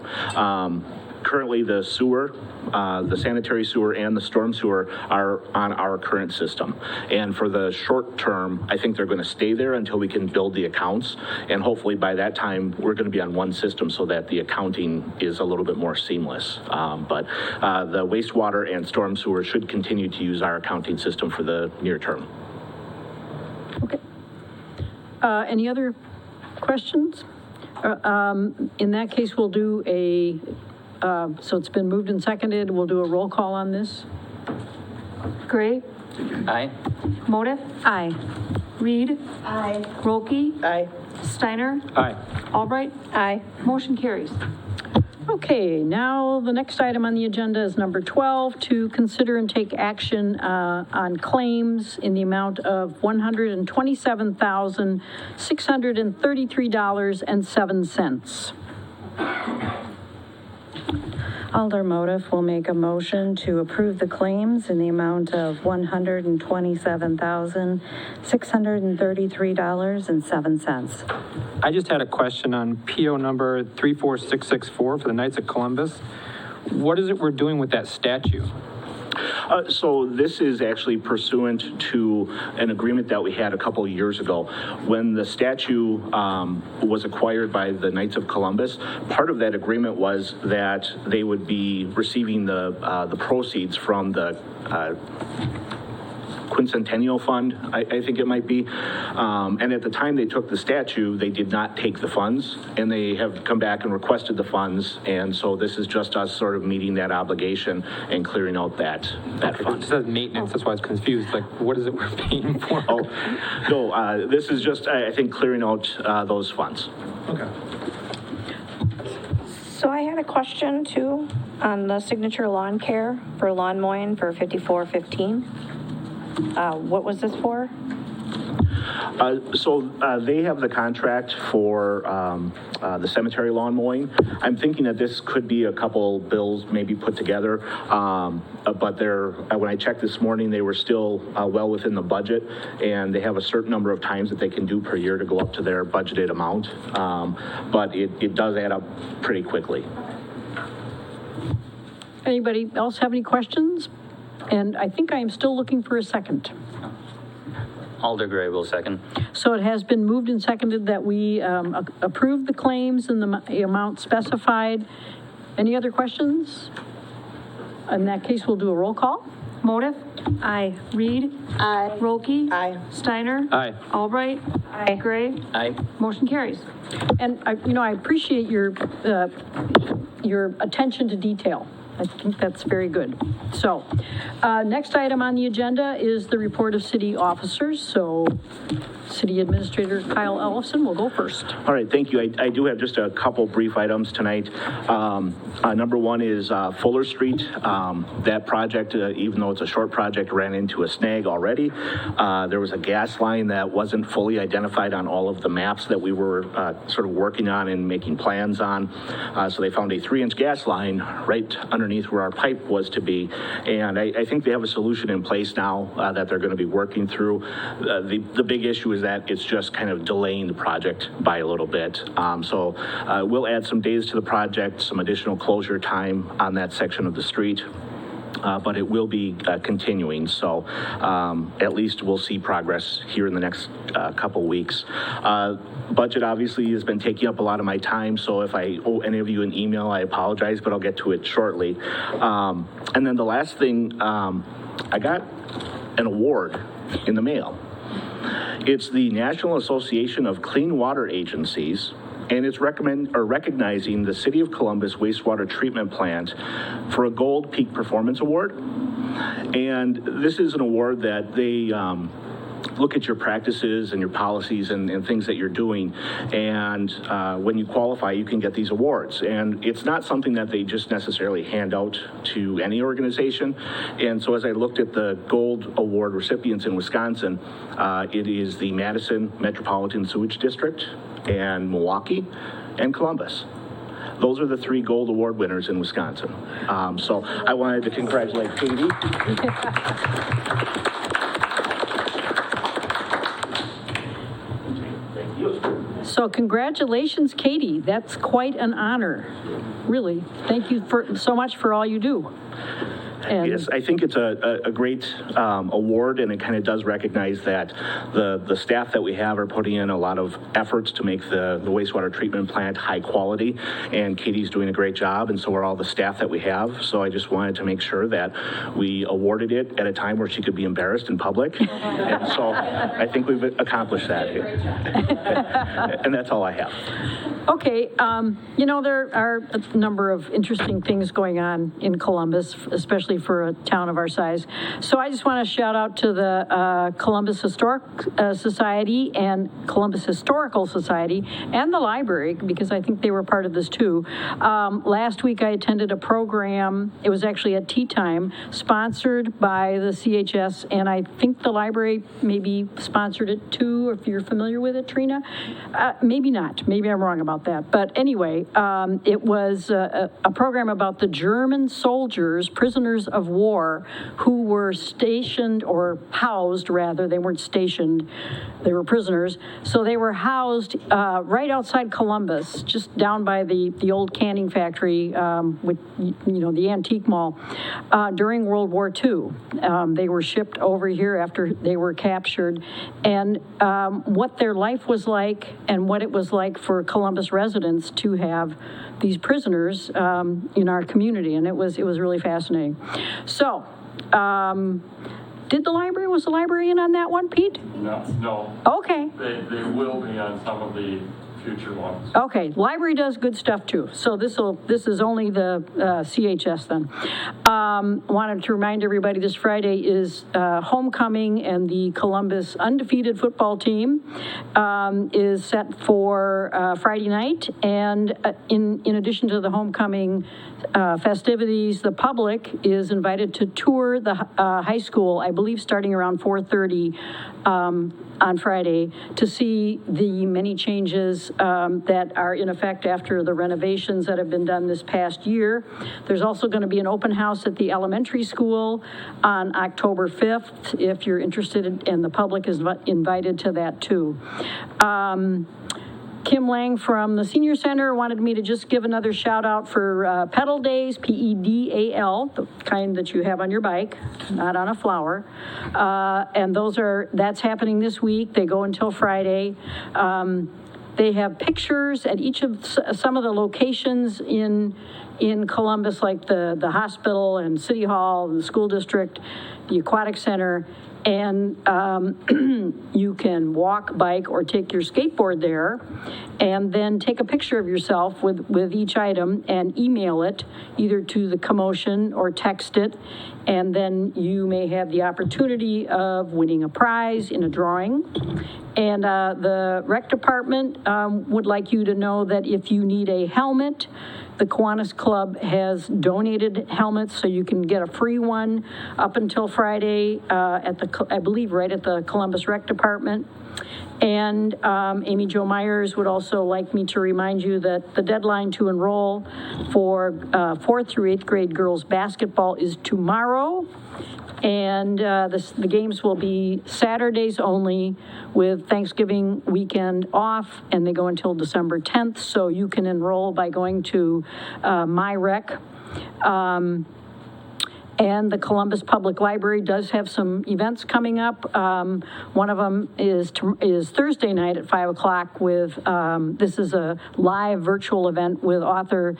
Currently, the sewer, the sanitary sewer and the storm sewer are on our current system. And for the short term, I think they're going to stay there until we can build the accounts. And hopefully by that time, we're going to be on one system so that the accounting is a little bit more seamless. But the wastewater and storm sewer should continue to use our accounting system for the near term. Okay. Any other questions? In that case, we'll do so it's been moved and seconded. We'll do a roll call on this. Gray, Aye. Motive, Aye. Reed. Aye. Rolke, Aye. Steiner, Aye. Albright. Aye. Motion carries. Okay, now the next item on the agenda is number 12, to consider and take action on claims in the amount of $127,633.07. Alder Motif will make a motion to approve the claims in the amount of $127,633.07. I just had a question on PO number 34664 for the Knights of Columbus. What is it we're doing with that statue? So this is actually pursuant to an agreement that we had a couple of years ago. When the statue was acquired by the Knights of Columbus, part of that agreement was that they would be receiving the proceeds from the Quincentennial Fund, I think it might be. And at the time they took the statue, they did not take the funds, and they have come back and requested the funds. And so this is just us sort of meeting that obligation and clearing out that fund. It says maintenance, that's why I was confused. Like, what is it we're paying for? Oh, no, this is just, I think, clearing out those funds. Okay. So I had a question too on the signature lawn care for lawn mowing for 5415. What was this for? So they have the contract for the cemetery lawn mowing. I'm thinking that this could be a couple bills maybe put together, but when I checked this morning, they were still well within the budget, and they have a certain number of times that they can do per year to go up to their budgeted amount, but it does add up pretty quickly. Anybody else have any questions? And I think I am still looking for a second. Alder Gray will second. So it has been moved and seconded that we approve the claims in the amount specified. Any other questions? In that case, we'll do a roll call. Motive, Aye. Reed. Aye. Rolke. Aye. Steiner. Aye. Albright. Aye. Gray. Aye. Motion carries. And I appreciate your attention to detail. I think that's very good. So, next item on the agenda is the report of city officers. So, City Administrator Kyle Ellison will go first. All right, thank you. I do have just a couple brief items tonight. Number one is Fuller Street. That project, even though it's a short project, ran into a snag already. There was a gas line that wasn't fully identified on all of the maps that we were sort of working on and making plans on. So they found a 3-inch gas line right underneath where our pipe was to be. And I think they have a solution in place now that they're going to be working through. The big issue is that it's just kind of delaying the project by a little bit. So we'll add some days to the project, some additional closure time on that section of the street. But it will be continuing, so at least we'll see progress here in the next couple weeks. Budget obviously has been taking up a lot of my time, so if I owe any of you an email, I apologize, but I'll get to it shortly. And then the last thing, I got an award in the mail. It's the National Association of Clean Water Agencies, and it's recognizing the City of Columbus wastewater treatment plant for a Gold Peak Performance Award. And this is an award that they look at your practices and your policies and things that you're doing. And when you qualify, you can get these awards. And it's not something that they just necessarily hand out to any organization. And so as I looked at the Gold Award recipients in Wisconsin, it is the Madison Metropolitan Sewage District and Milwaukee and Columbus. those are the 3 gold award winners in Wisconsin. So I wanted to congratulate Katie. So congratulations, Katie. That's quite an honor, really. Thank you so much for all you do. And yes, I think it's a great award, and it kind of does recognize that the staff that we have are putting in a lot of efforts to make the wastewater treatment plant high quality, and Katie's doing a great job, and so are all the staff that we have. So I just wanted to make sure that we awarded it at a time where she could be embarrassed in public, and so I think we've accomplished that. And that's all I have. Okay, you know, there are a number of interesting things going on in Columbus, especially for a town of our size. So I just want to shout out to the Columbus Historic Society and Columbus Historical Society and the library, because I think they were part of this too. Last week I attended a program, it was actually at tea time, sponsored by the CHS, and I think the library maybe sponsored it too, if you're familiar with it, Trina. Maybe not, maybe I'm wrong about that. But anyway, it was a program about the German soldiers, prisoners of war, who were stationed, or housed rather, they weren't stationed, they were prisoners. So they were housed right outside Columbus, just down by the old canning factory, with, you know, the antique mall, during World War II. They were shipped over here after they were captured, and what their life was like and what it was like for Columbus residents to have these prisoners in our community, and it was really fascinating. So, was the library in on that one, Pete? No. Okay. They will be on some of the future ones. Okay, library does good stuff too. So this is only the CHS then. Wanted to remind everybody this Friday is homecoming, and the Columbus undefeated football team is set for Friday night. And in addition to the homecoming festivities, the public is invited to tour the high school, I believe starting around 4:30 on Friday, to see the many changes that are in effect after the renovations that have been done this past year. There's also going to be an open house at the elementary school on October 5th, if you're interested, and the public is invited to that too. Kim Lang from the Senior Center wanted me to just give another shout out for pedal days, PEDAL, the kind that you have on your bike, not on a flower. And that's happening this week. They go until Friday. They have pictures at each of some of the locations in Columbus, like the hospital and City Hall and the school district, the aquatic center. And you can walk, bike, or take your skateboard there, and then take a picture of yourself with each item and email it either to the commotion or text it, and then you may have the opportunity of winning a prize in a drawing. And the rec department would like you to know that if you need a helmet, the Kiwanis Club has donated helmets, so you can get a free one up until Friday I believe right at the Columbus Rec Department. And Amy Jo Myers would also like me to remind you that the deadline to enroll for 4th through 8th grade girls basketball is tomorrow. And the games will be Saturdays only, with Thanksgiving weekend off, and they go until December 10th. So you can enroll by going to MyRec. And the Columbus Public Library does have some events coming up. One of them is Thursday night at 5 o'clock with, this is a live virtual event with author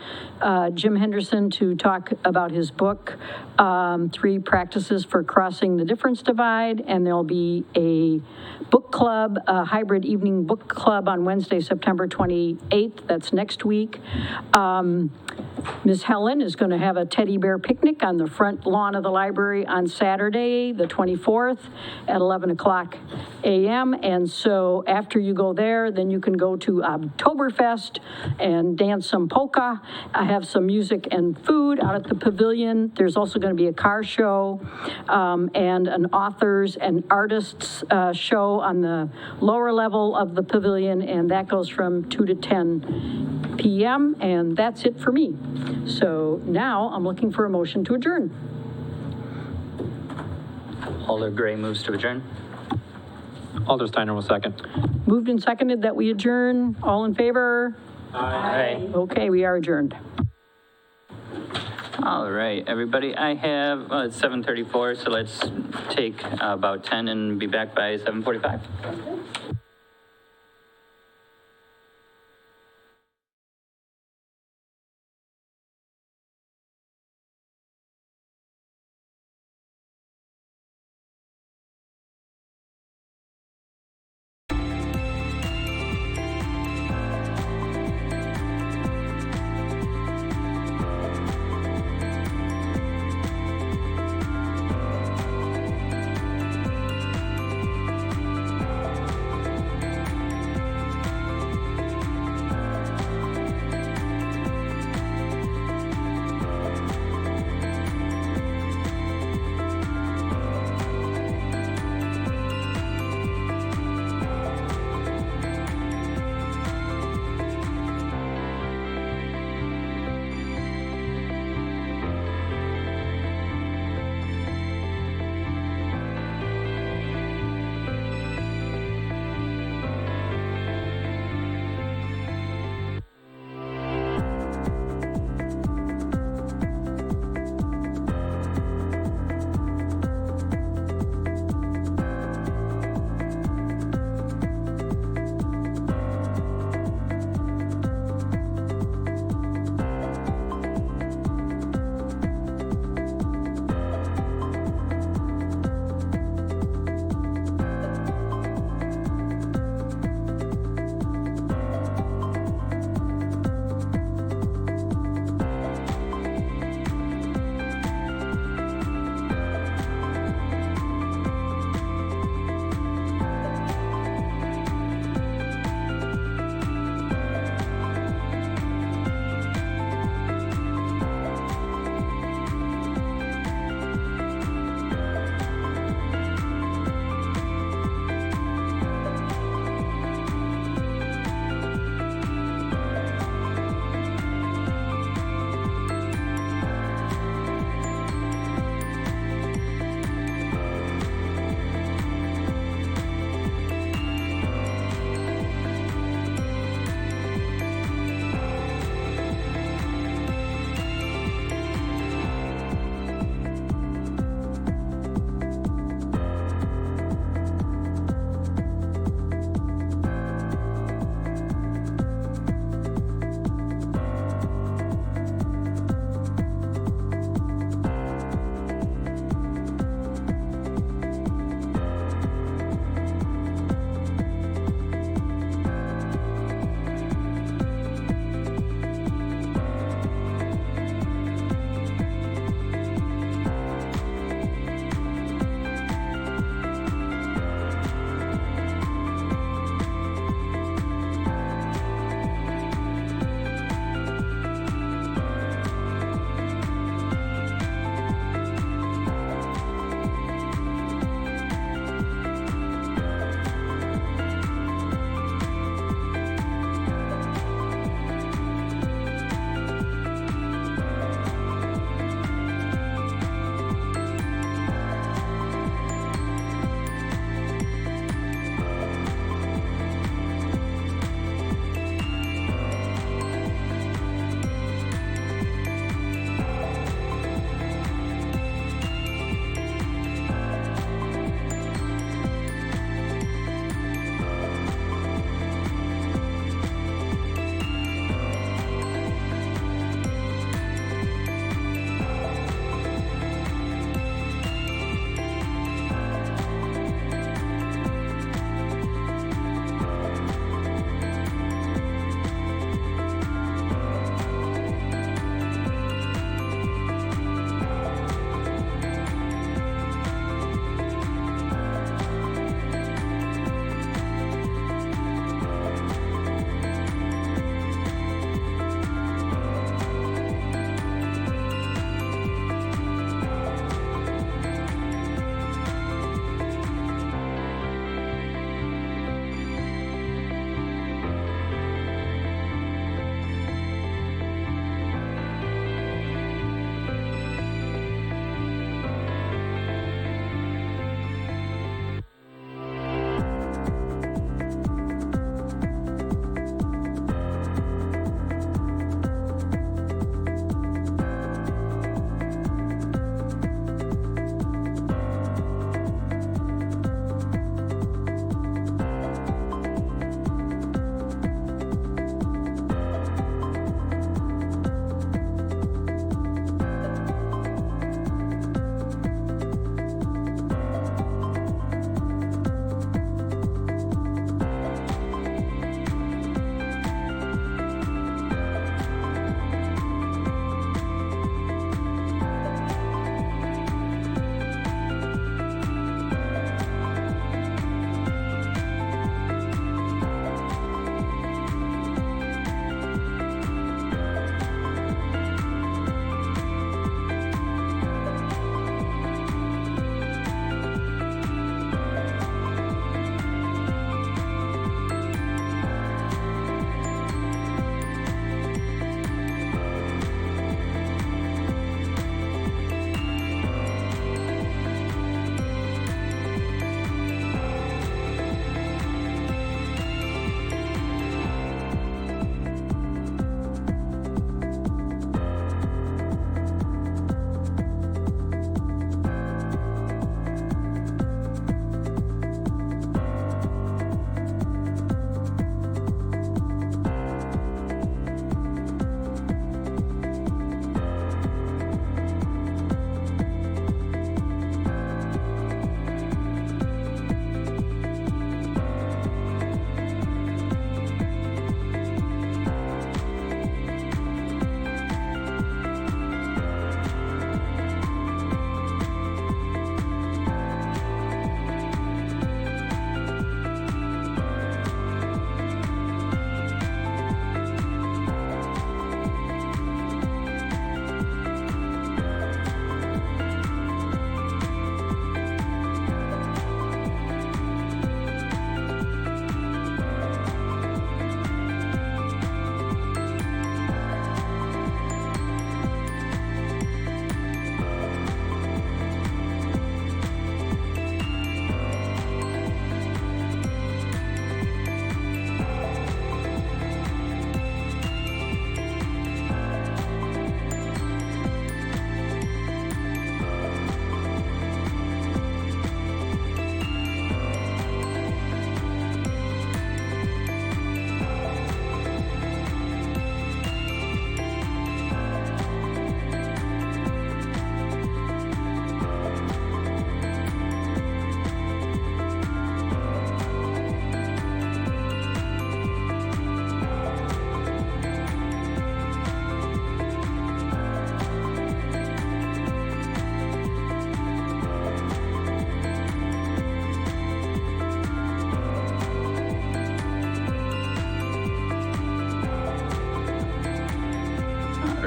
Jim Henderson to talk about his book, 3 Practices for Crossing the Difference Divide. And there'll be a book club, a hybrid evening book club on Wednesday, September 28th. That's next week. Ms. Helen is going to have a teddy bear picnic on the front lawn of the library on Saturday, the 24th at 11 o'clock a.m. And so after you go there, then you can go to Oktoberfest and dance some polka. I have some music and food out at the pavilion. There's also going to be a car show and an authors and artists show on the lower level of the pavilion, and that goes from 2 to 10 p.m., and that's it for me. So now I'm looking for a motion to adjourn. Alder Gray moves to adjourn. Alder Steiner will second. Moved and seconded that we adjourn. All in favor? Aye. Okay, we are adjourned. All right, everybody, I have, it's 7:34, so let's take about 10 and be back by 7:45.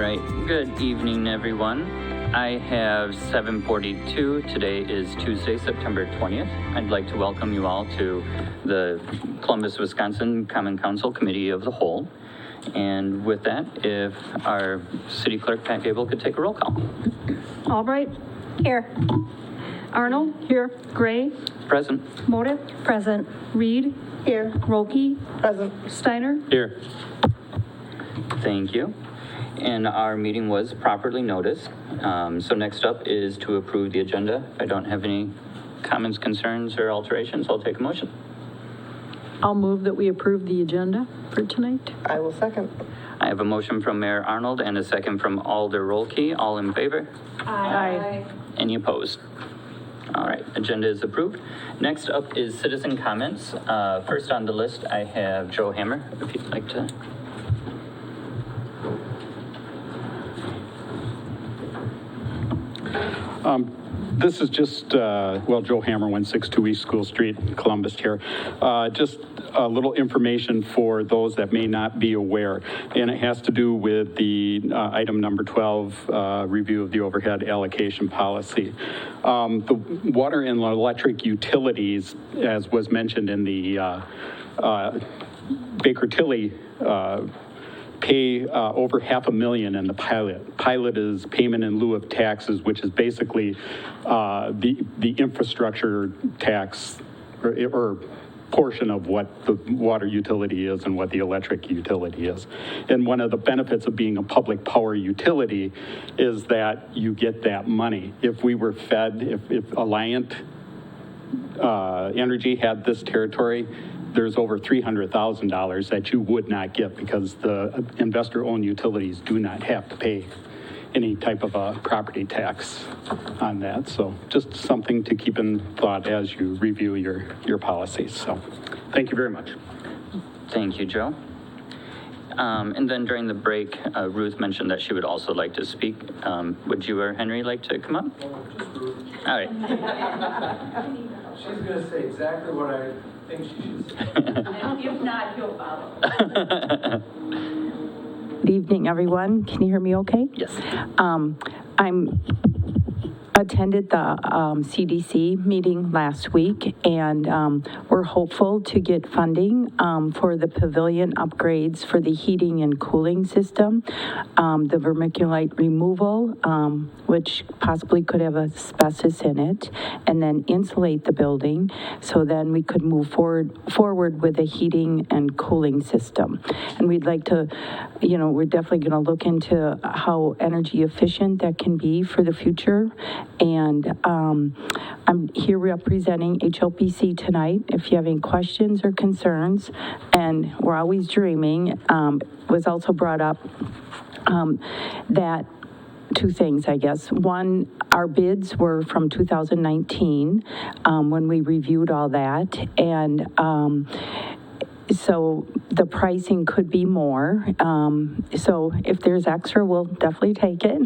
right, good evening, everyone. I have 7:42. Today is Tuesday, September 20th. I'd like to welcome you all to the Columbus, Wisconsin Common Council Committee of the Whole. And with that, if our city clerk, Pat Gable, could take a roll call. Albright. Here. Arnold. Here. Gray. Present. Motive. Present. Reed. Here. Rolke. Present. Steiner. Here. Thank you. And our meeting was properly noticed. So next up is to approve the agenda. If I don't have any comments, concerns, or alterations, I'll take a motion. I'll move that we approve the agenda for tonight. I will second. I have a motion from Mayor Arnold and a second from Alder Rolke. All in favor? Aye. Any opposed? All right, agenda is approved. Next up is citizen comments. First on the list, I have Joe Hammer, if you'd like to. This is just, Joe Hammer, 162 East School Street, Columbus here. Just a little information for those that may not be aware, and it has to do with the item number 12, review of the overhead allocation policy. The water and electric utilities, as was mentioned in the Baker Tilly pay over $500,000 in the pilot. Pilot is payment in lieu of taxes, which is basically the infrastructure tax or portion of what the water utility is and what the electric utility is. And one of the benefits of being a public power utility is that you get that money. If we were fed, if Alliant Energy had this territory, there's over $300,000 that you would not get because the investor-owned utilities do not have to pay any type of a property tax on that. So just something to keep in thought as you review your policies. So thank you very much. Thank you, Joe. And then during the break, Ruth mentioned that she would also like to speak. Would you or Henry like to come up? All right. She's going to say exactly what I think she should say. If not, he'll follow. Good evening, everyone. Can you hear me okay? Yes. I'm attended the CDC meeting last week, and we're hopeful to get funding for the pavilion upgrades for the heating and cooling system, the vermiculite removal, which possibly could have asbestos in it, and then insulate the building, so then we could move forward with a heating and cooling system. And we'd like to, we're definitely going to look into how energy efficient that can be for the future. And I'm here representing HLPC tonight. If you have any questions or concerns, and we're always dreaming, was also brought up that two things, I guess. One, our bids were from 2019 when we reviewed all that, and so the pricing could be more. So if there's extra, we'll definitely take it.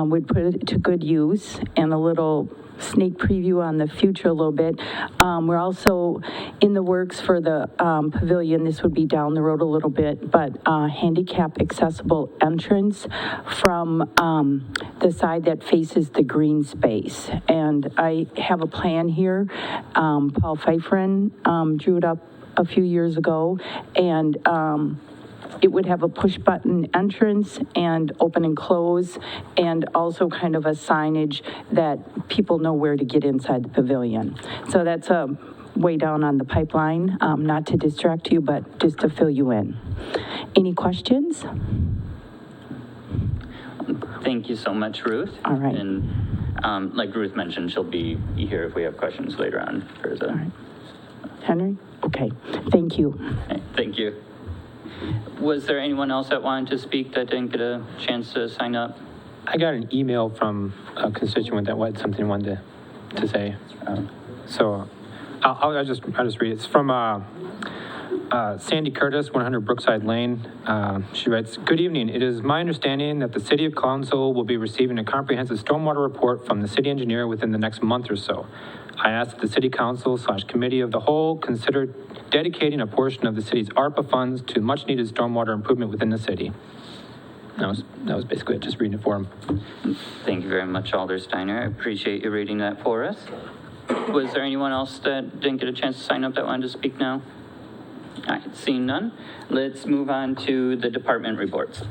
We'd put it to good use, and a little sneak preview on the future a little bit. We're also in the works for the pavilion. This would be down the road a little bit, but handicap accessible entrance from the side that faces the green space. And I have a plan here. Paul Pfeifferin drew it up a few years ago, and it would have a push button entrance and open and close, and also kind of a signage that people know where to get inside the pavilion. So that's a way down on the pipeline, not to distract you, but just to fill you in. Any questions? Thank you so much, Ruth. All right. And like Ruth mentioned, she'll be here if we have questions later on for the... All right. Henry? Okay, thank you. Okay, thank you. Was there anyone else that wanted to speak that didn't get a chance to sign up? I got an email from a constituent that had something wanted to say. So I'll just read it. It's from Sandy Curtis, 100 Brookside Lane. She writes, "Good evening. It is my understanding that the City of Council will be receiving a comprehensive stormwater report from the city engineer within the next month or so. I ask that the City Council/Committee of the Whole consider dedicating a portion of the city's ARPA funds to much-needed stormwater improvement within the city." that was basically it, just reading it for him. Thank you very much, Alder Steiner. I appreciate you reading that for us. Was there anyone else that didn't get a chance to sign up that wanted to speak now? All right, seeing none, let's move on to the department reports.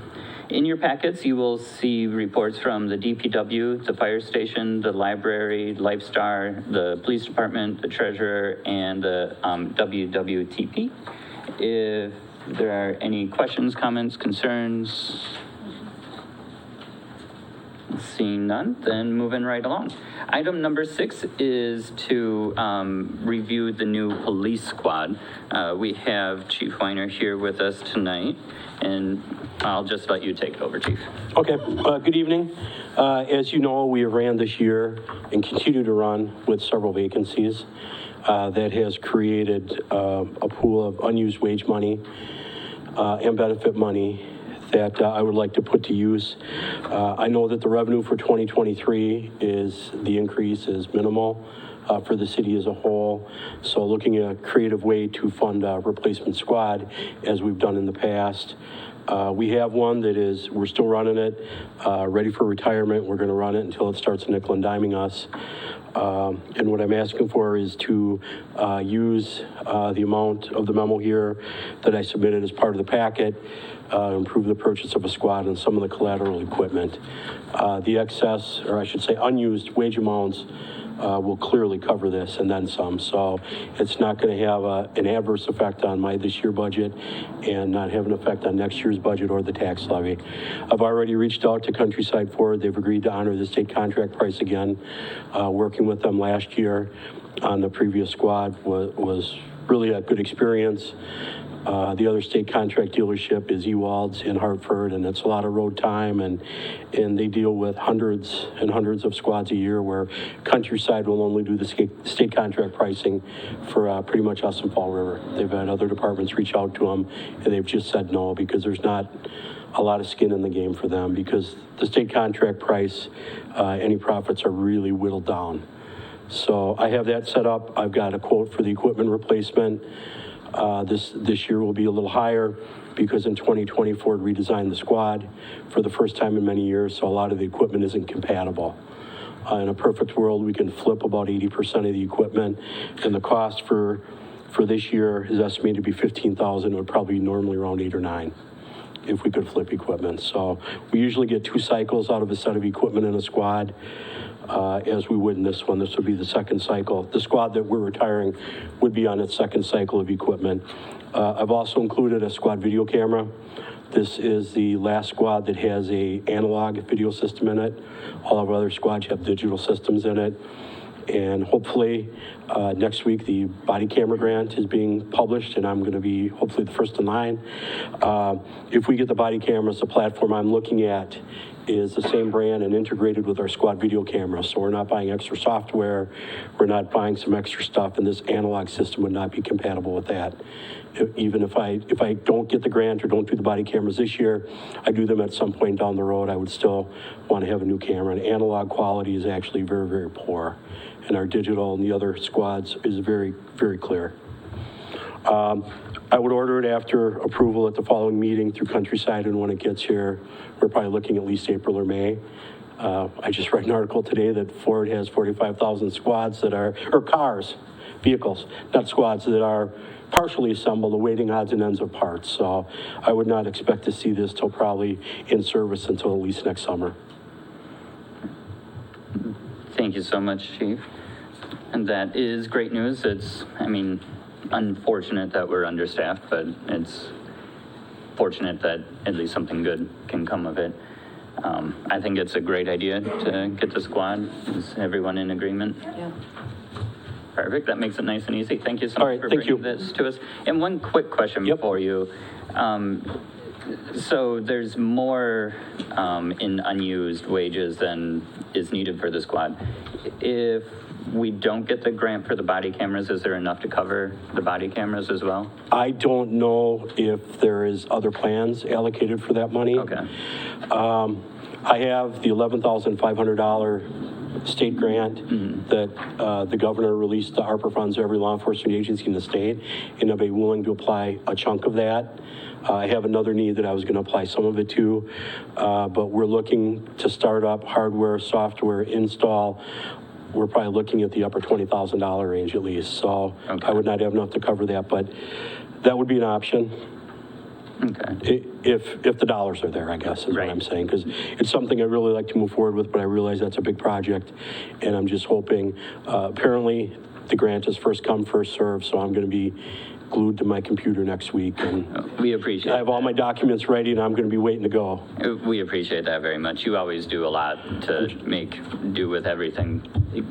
In your packets, you will see reports from the DPW, the fire station, the library, Lifestar, the police department, the treasurer, and the WWTP. If there are any questions, comments, concerns, seeing none, then moving right along. Item number 6 is to review the new police squad. We have Chief Weiner here with us tonight, and I'll just let you take it over, Chief. Okay, good evening. As you know, we have ran this year and continue to run with several vacancies. That has created a pool of unused wage money and benefit money that I would like to put to use. I know that the revenue for 2023 the increase is minimal for the city as a whole. So looking at a creative way to fund a replacement squad as we've done in the past. We have one that we're still running it, ready for retirement. We're gonna run it until it starts nickel and diming us. And what I'm asking for is to use the amount of the memo here that I submitted as part of the packet, improve the purchase of a squad and some of the collateral equipment. The excess, or I should say unused wage amounts, will clearly cover this and then some. So it's not going to have an adverse effect on my this year budget and not have an effect on next year's budget or the tax levy. I've already reached out to Countryside Ford. They've agreed to honor the state contract price again. Working with them last year on the previous squad was really a good experience. The other state contract dealership is Ewald's in Hartford, and it's a lot of road time, and they deal with hundreds and hundreds of squads a year, where Countryside will only do the state contract pricing for pretty much us and Fall River. They've had other departments reach out to them, and they've just said no, because there's not a lot of skin in the game for them, because the state contract price, any profits are really whittled down. So I have that set up. I've got a quote for the equipment replacement. This year will be a little higher because in 2020 Ford redesigned the squad for the first time in many years, so a lot of the equipment isn't compatible. In a perfect world, we can flip about 80% of the equipment, and the cost for this year is estimated to be $15,000. It would probably be normally around 8 or 9 if we could flip equipment. So we usually get 2 cycles out of a set of equipment in a squad. As we would in this one. This would be the second cycle. The squad that we're retiring would be on its second cycle of equipment. I've also included a squad video camera. This is the last squad that has a analog video system in it. All of our other squads have digital systems in it. And hopefully next week the body camera grant is being published, and I'm going to be hopefully the first in line. If we get the body cameras, the platform I'm looking at is the same brand and integrated with our squad video camera. So we're not buying extra software, we're not buying some extra stuff, and this analog system would not be compatible with that. Even if I don't get the grant or don't do the body cameras this year, I do them at some point down the road, I would still want to have a new camera. And analog quality is actually very, very poor. And our digital and the other squads is very, very clear. I would order it after approval at the following meeting through Countryside, and when it gets here, we're probably looking at least April or May. I just read an article today that Ford has 45,000 squads that are, or cars, vehicles, not squads, that are partially assembled, awaiting odds and ends of parts. So I would not expect to see this till probably in service until at least next summer. Thank you so much, Chief. And that is great news. It's, unfortunate that we're understaffed, but it's fortunate that at least something good can come of it. I think it's a great idea to get the squad. Is everyone in agreement? Yeah. Perfect. That makes it nice and easy. Thank you so much for bringing this to us. And one quick question for you. So there's more in unused wages than is needed for the squad. If we don't get the grant for the body cameras, is there enough to cover the body cameras as well? I don't know if there is other plans allocated for that money. Okay. I have the $11,500 state grant that the governor released the ARPA funds to every law enforcement agency in the state, and I'll be willing to apply a chunk of that. I have another need that I was going to apply some of it to, but we're looking to start up hardware, software, install. We're probably looking at the upper $20,000 range at least, so I would not have enough to cover that, but that would be an option. Okay. If the dollars are there, I guess, is what I'm saying, because it's something I'd really like to move forward with, but I realize that's a big project, and I'm just hoping, apparently, the grant is first come, first served, so I'm going to be glued to my computer next week, and we appreciate I have all my documents ready, and I'm going to be waiting to go. We appreciate that very much. You always do a lot to make do with everything,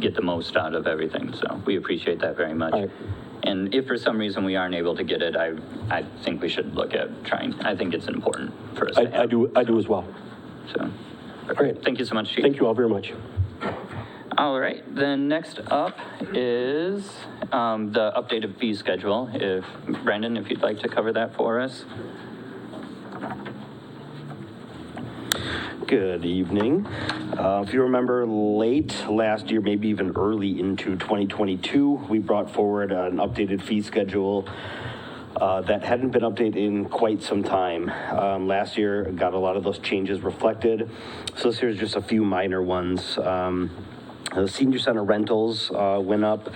get the most out of everything, so we appreciate that very much. And if for some reason we aren't able to get it, I think we should look at trying. I think it's important for us to have. I do as well. So, all right. Thank you so much, Chief. Thank you all very much. All right, then next up is the updated fee schedule. If Brandon, if you'd like to cover that for us. Good evening. If you remember, late last year, maybe even early into 2022, we brought forward an updated fee schedule that hadn't been updated in quite some time. Last year, got a lot of those changes reflected. So this here's just a few minor ones. The senior center rentals went up.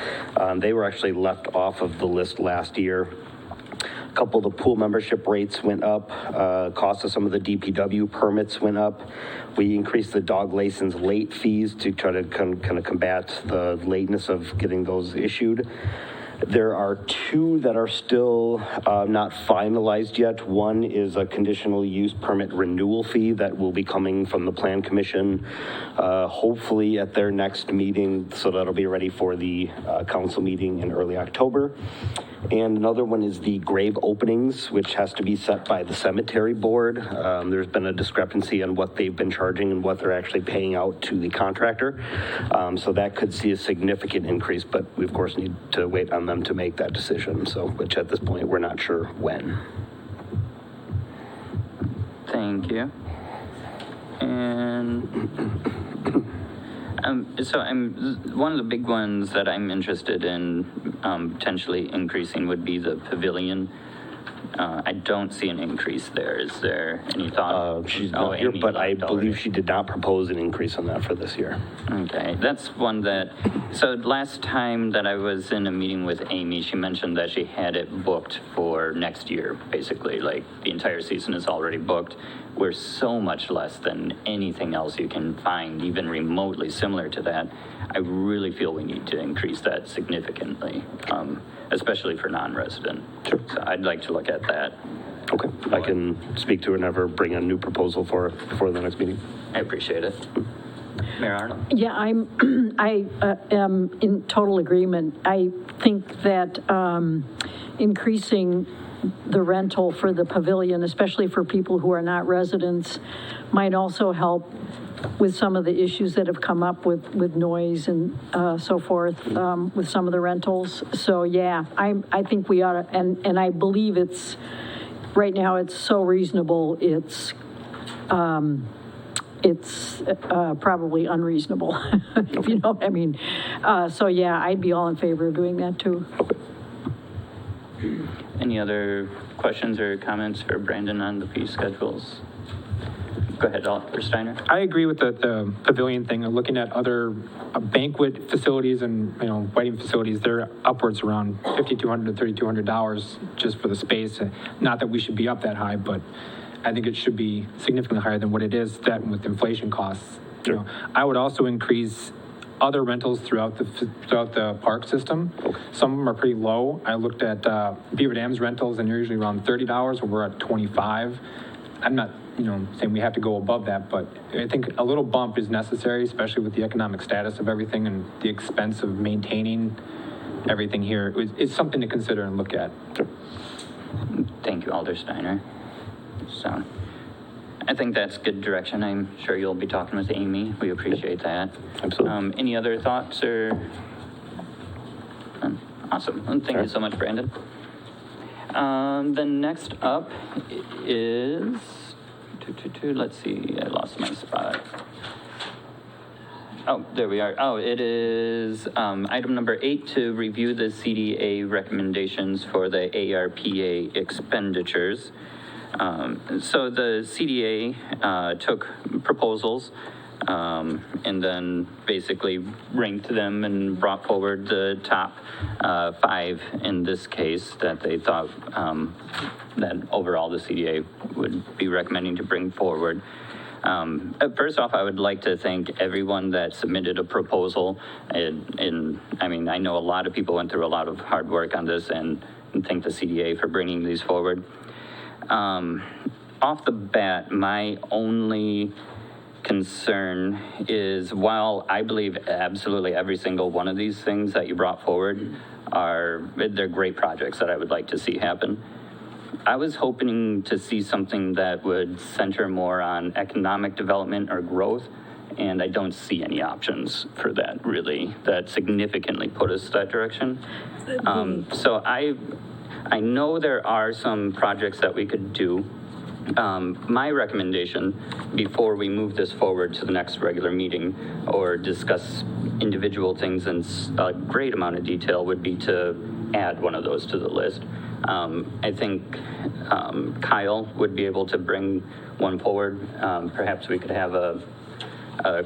They were actually left off of the list last year. A couple of the pool membership rates went up. Cost of some of the DPW permits went up. We increased the dog license late fees to try to kind of combat the lateness of getting those issued. There are two that are still not finalized yet. One is a conditional use permit renewal fee that will be coming from the Plan Commission, hopefully at their next meeting, so that'll be ready for the council meeting in early October. And another one is the grave openings, which has to be set by the cemetery board. There's been a discrepancy on what they've been charging and what they're actually paying out to the contractor. So that could see a significant increase, but we of course need to wait on them to make that decision. So, which at this point, we're not sure when. Thank you. And so one of the big ones that I'm interested in potentially increasing would be the pavilion. I don't see an increase there. Is there any thought? She's not here, but I believe she did not propose an increase on that for this year. Okay, that's one that, so last time that I was in a meeting with Amy, she mentioned that she had it booked for next year, basically, like the entire season is already booked. We're so much less than anything else you can find, even remotely similar to that. I really feel we need to increase that significantly, especially for non-resident. Sure. So I'd like to look at that. Okay, I can speak to her and have her bring a new proposal for the next meeting. I appreciate it. Mayor Arnold? Yeah, I am in total agreement. I think that increasing the rental for the pavilion, especially for people who are not residents, might also help with some of the issues that have come up with noise and so forth with some of the rentals. So yeah, I think we ought to, and I believe it's, right now it's so reasonable, it's probably unreasonable, if you know what I mean. So yeah, I'd be all in favor of doing that too. Any other questions or comments for Brandon on the fee schedules? Go ahead, Alder Steiner. I agree with the pavilion thing. Looking at other banquet facilities and wedding facilities, they're upwards around $5,200 to $3,200 just for the space. Not that we should be up that high, but I think it should be significantly higher than what it is. That with inflation costs, I would also increase other rentals throughout the park system. Some of them are pretty low. I looked at Beaver Dam's rentals, and they're usually around $30, and we're at $25. I'm not, saying we have to go above that, but I think a little bump is necessary, especially with the economic status of everything and the expense of maintaining everything here. It's something to consider and look at. Thank you, Alder Steiner. So I think that's good direction. I'm sure you'll be talking with Amy. We appreciate that. Absolutely. Any other thoughts or? Awesome. Well, thank you so much, Brandon. Then next up is, let's see, I lost my spot. Oh, there we are. Oh, it is item number 8 to review the CDA recommendations for the ARPA expenditures. So the CDA took proposals and then basically ranked them and brought forward the top 5 in this case that they thought that overall the CDA would be recommending to bring forward. First off, I would like to thank everyone that submitted a proposal. And I mean, I know a lot of people went through a lot of hard work on this and thank the CDA for bringing these forward. Off the bat, my only concern is while I believe absolutely every single one of these things that you brought forward they're great projects that I would like to see happen. I was hoping to see something that would center more on economic development or growth, and I don't see any options for that really that significantly put us that direction. So I know there are some projects that we could do. My recommendation before we move this forward to the next regular meeting or discuss individual things in a great amount of detail would be to add one of those to the list. I think Kyle would be able to bring one forward. Perhaps we could have a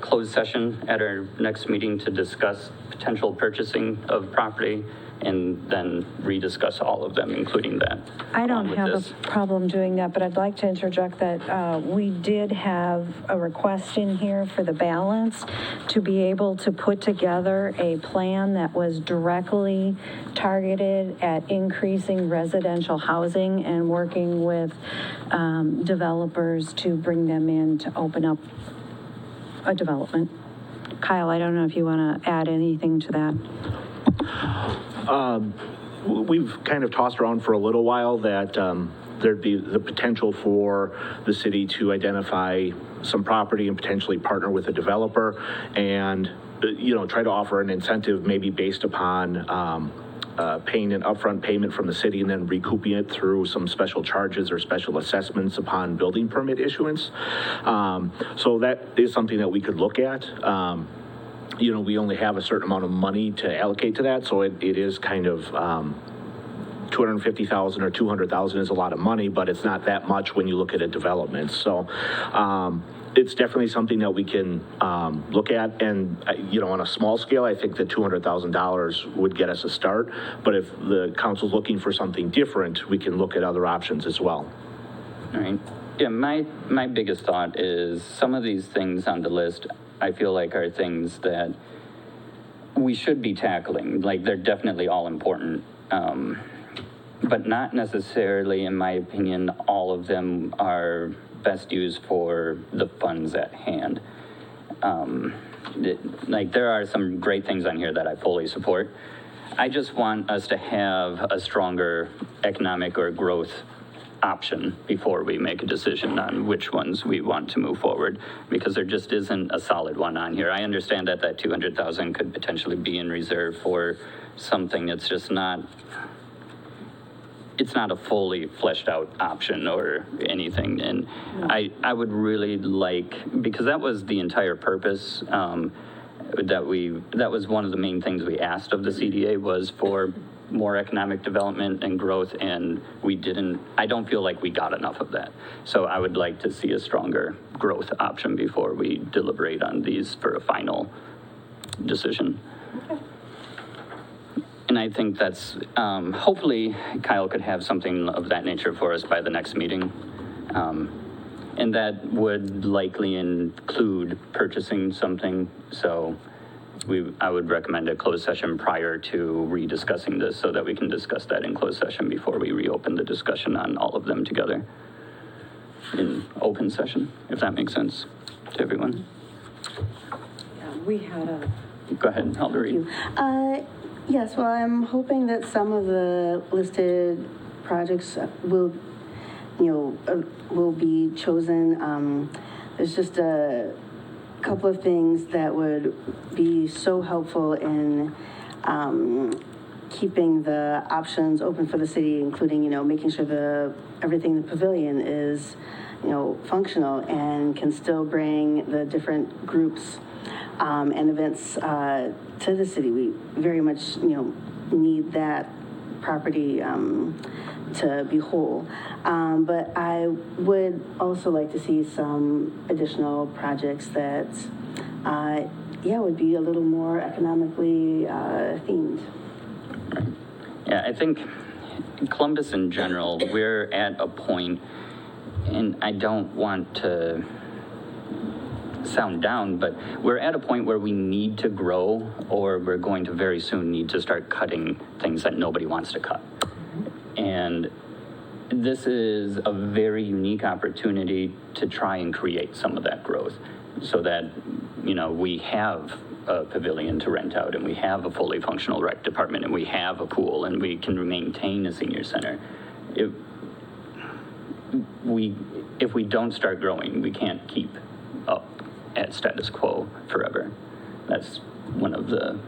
closed session at our next meeting to discuss potential purchasing of property and then rediscuss all of them, including that. I don't have a problem doing that, but I'd like to interject that we did have a request in here for the balance to be able to put together a plan that was directly targeted at increasing residential housing and working with developers to bring them in to open up a development. Kyle, I don't know if you want to add anything to that. We've kind of tossed around for a little while that there'd be the potential for the city to identify some property and potentially partner with a developer and, try to offer an incentive maybe based upon paying an upfront payment from the city and then recouping it through some special charges or special assessments upon building permit issuance. So that is something that we could look at. We only have a certain amount of money to allocate to that, so it is kind of $250,000 or $200,000 is a lot of money, but it's not that much when you look at a development. So it's definitely something that we can look at, and on a small scale, I think that $200,000 would get us a start. But if the council's looking for something different, we can look at other options as well. All right. Yeah, my biggest thought is some of these things on the list I feel like are things that we should be tackling. Like, they're definitely all important, but not necessarily, in my opinion, all of them are best used for the funds at hand. There are some great things on here that I fully support. I just want us to have a stronger economic or growth option before we make a decision on which ones we want to move forward, because there just isn't a solid one on here. I understand that 200,000 could potentially be in reserve for something that's just not, it's not a fully fleshed out option or anything. And I would really like, because that was the entire purpose, that was one of the main things we asked of the CDA was for more economic development and growth, and I don't feel like we got enough of that. So I would like to see a stronger growth option before we deliberate on these for a final decision. Okay. And I think that's, hopefully Kyle could have something of that nature for us by the next meeting. And that would likely include purchasing something. So I would recommend a closed session prior to rediscussing this so that we can discuss that in closed session before we reopen the discussion on all of them together in open session, if that makes sense to everyone. Yeah, we had a... Go ahead, Alder. Yes, well, I'm hoping that some of the listed projects will be chosen. There's just a couple of things that would be so helpful in keeping the options open for the city, including, making sure everything in the pavilion is, functional and can still bring the different groups and events to the city. We very much, need that property to be whole. But I would also like to see some additional projects that, would be a little more economically themed. Yeah, I think Columbus in general, we're at a point, and I don't want to sound down, but we're at a point where we need to grow, or we're going to very soon need to start cutting things that nobody wants to cut. And this is a very unique opportunity to try and create some of that growth so that, we have a pavilion to rent out, and we have a fully functional rec department, and we have a pool, and we can maintain a senior center. If we don't start growing, we can't keep up at status quo forever. That's one of the,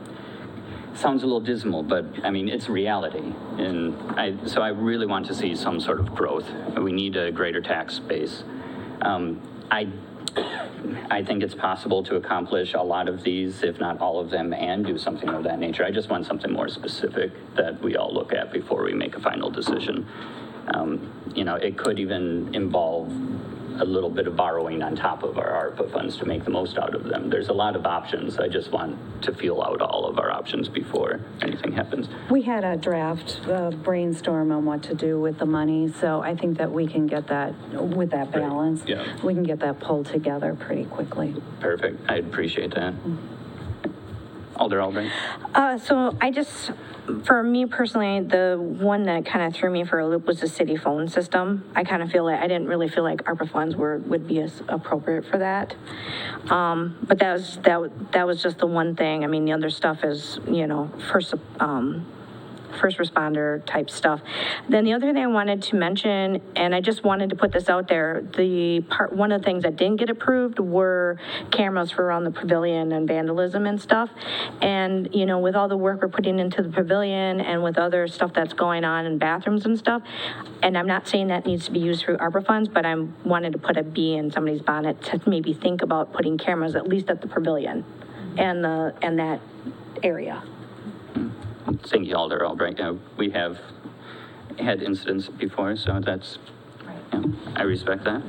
sounds a little dismal, but I mean, it's reality. And so I really want to see some sort of growth. We need a greater tax base. I think it's possible to accomplish a lot of these, if not all of them, and do something of that nature. I just want something more specific that we all look at before we make a final decision. It could even involve a little bit of borrowing on top of our ARPA funds to make the most out of them. There's a lot of options. I just want to feel out all of our options before anything happens. We had a draft brainstorm on what to do with the money, so I think that we can get that, with that balance, Right. Yeah. we can get that pulled together pretty quickly. Perfect. I appreciate that. Alder Albright. So for me personally, the one that kind of threw me for a loop was the city phone system. I kind of feel like, I didn't really feel like ARPA funds would be as appropriate for that. But that was just the one thing. I mean, the other stuff is, first responder type stuff. Then the other thing I wanted to mention, and I just wanted to put this out there, one of the things that didn't get approved were cameras for around the pavilion and vandalism and stuff. And, with all the work we're putting into the pavilion and with other stuff that's going on in bathrooms and stuff, and I'm not saying that needs to be used through ARPA funds, but I wanted to put a bee in somebody's bonnet to maybe think about putting cameras at least at the pavilion and that area. Thank you, Alder Albright. We have had incidents before, so that's, I respect that.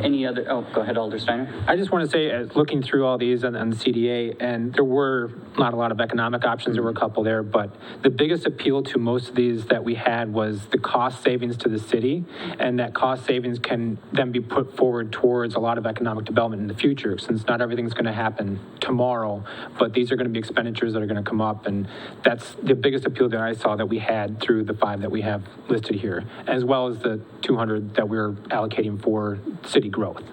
Any other, go ahead, Alder Steiner. I just want to say, looking through all these on the CDA, and there were not a lot of economic options, there were a couple there, but the biggest appeal to most of these that we had was the cost savings to the city, and that cost savings can then be put forward towards a lot of economic development in the future, since not everything's going to happen tomorrow, but these are going to be expenditures that are going to come up, and that's the biggest appeal that I saw that we had through the 5 that we have listed here, as well as the 200 that we're allocating for city growth.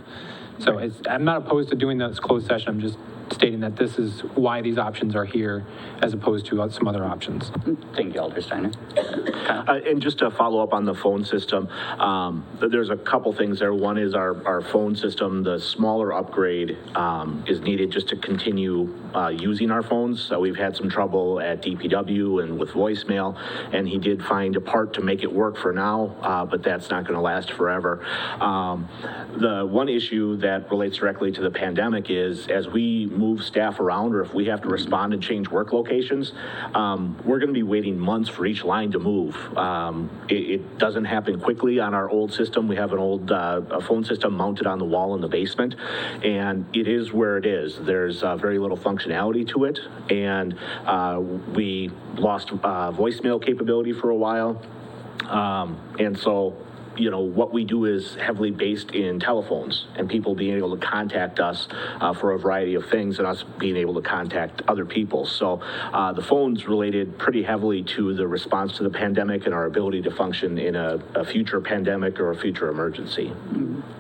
So I'm not opposed to doing this closed session. I'm just stating that this is why these options are here as opposed to some other options. Thank you, Alder Steiner. And just to follow up on the phone system, there's a couple things there. One is our phone system, the smaller upgrade is needed just to continue using our phones. So we've had some trouble at DPW and with voicemail, and he did find a part to make it work for now, but that's not going to last forever. The one issue that relates directly to the pandemic is as we move staff around, or if we have to respond and change work locations, we're going to be waiting months for each line to move. It doesn't happen quickly on our old system. We have an old a phone system mounted on the wall in the basement, and it is where it is. There's very little functionality to it, and we lost voicemail capability for a while, and so what we do is heavily based in telephones and people being able to contact us for a variety of things, and us being able to contact other people. So the phone's related pretty heavily to the response to the pandemic and our ability to function in a future pandemic or a future emergency.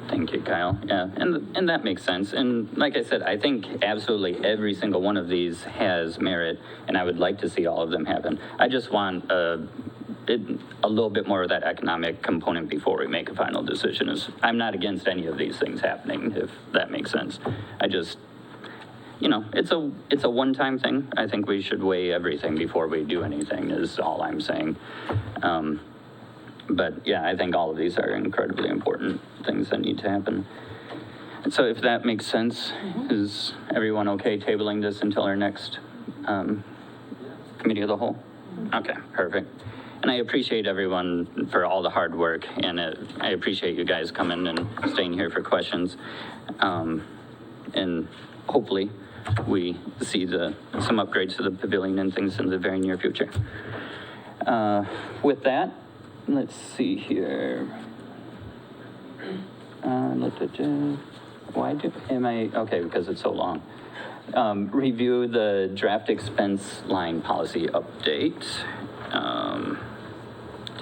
Thank you, Kyle. Yeah, and that makes sense. And like I said, I think absolutely every single one of these has merit, and I would like to see all of them happen. I just want a little bit more of that economic component before we make a final decision. I'm not against any of these things happening, if that makes sense. I just, it's a one-time thing. I think we should weigh everything before we do anything is all I'm saying. But yeah, I think all of these are incredibly important things that need to happen. So if that makes sense, is everyone okay tabling this until our next committee of the whole? Okay, perfect. And I appreciate everyone for all the hard work, and I appreciate you guys coming and staying here for questions. And hopefully we see some upgrades to the pavilion and things in the very near future. With that, let's see here. Okay, because it's so long. Review the draft expense line policy update.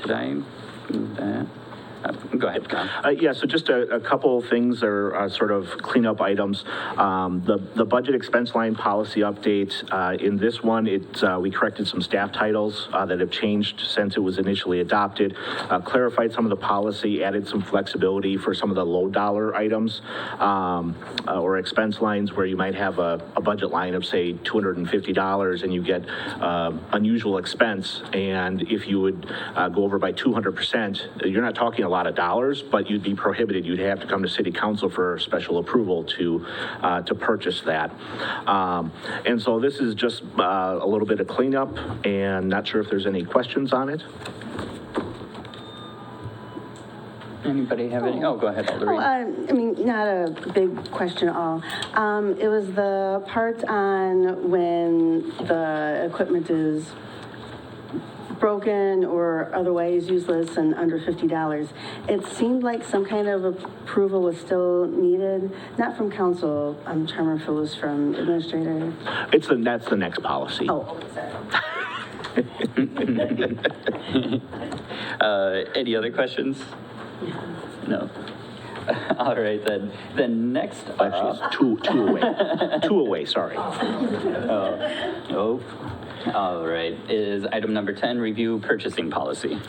Did I do that? Go ahead, Kyle. Yeah, so just a couple of things are sort of cleanup items. The budget expense line policy update, in this one, we corrected some staff titles that have changed since it was initially adopted, clarified some of the policy, added some flexibility for some of the low dollar items or expense lines where you might have a budget line of, say, $250 and you get unusual expense. And if you would go over by 200%, you're not talking a lot of dollars, but you'd be prohibited. You'd have to come to City Council for special approval to purchase that. And so this is just a little bit of cleanup, and not sure if there's any questions on it. Anybody have any? Oh, go ahead, Aldereen. I mean, not a big question at all. It was the part on when the equipment is broken or otherwise useless and under $50. It seemed like some kind of approval was still needed, not from council. I'm trying to remember if it was from administrator. That's the next policy. Oh, sorry. Any other questions? No. All right, then next up. Actually, it's two away. Two away, sorry. All right, is item number 10, review purchasing policy.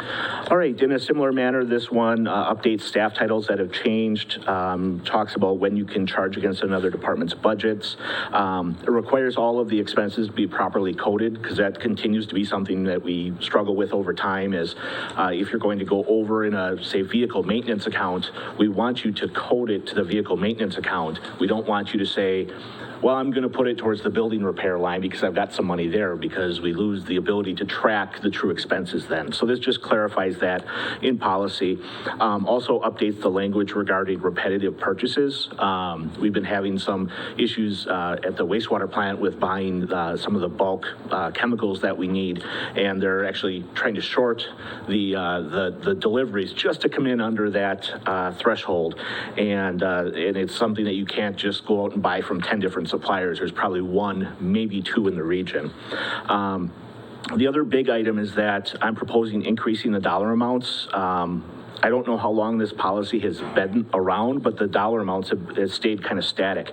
All right, in a similar manner, this one updates staff titles that have changed, talks about when you can charge against another department's budgets. It requires all of the expenses to be properly coded, because that continues to be something that we struggle with over time is if you're going to go over in a, say, vehicle maintenance account, we want you to code it to the vehicle maintenance account. We don't want you to say, well, I'm going to put it towards the building repair line because I've got some money there, because we lose the ability to track the true expenses then. So this just clarifies that in policy. Also updates the language regarding repetitive purchases. We've been having some issues at the wastewater plant with buying some of the bulk chemicals that we need, and they're actually trying to short the deliveries just to come in under that threshold. And it's something that you can't just go out and buy from 10 different suppliers. There's probably one, maybe two in the region. The other big item is that I'm proposing increasing the dollar amounts. I don't know how long this policy has been around, but the dollar amounts have stayed kind of static.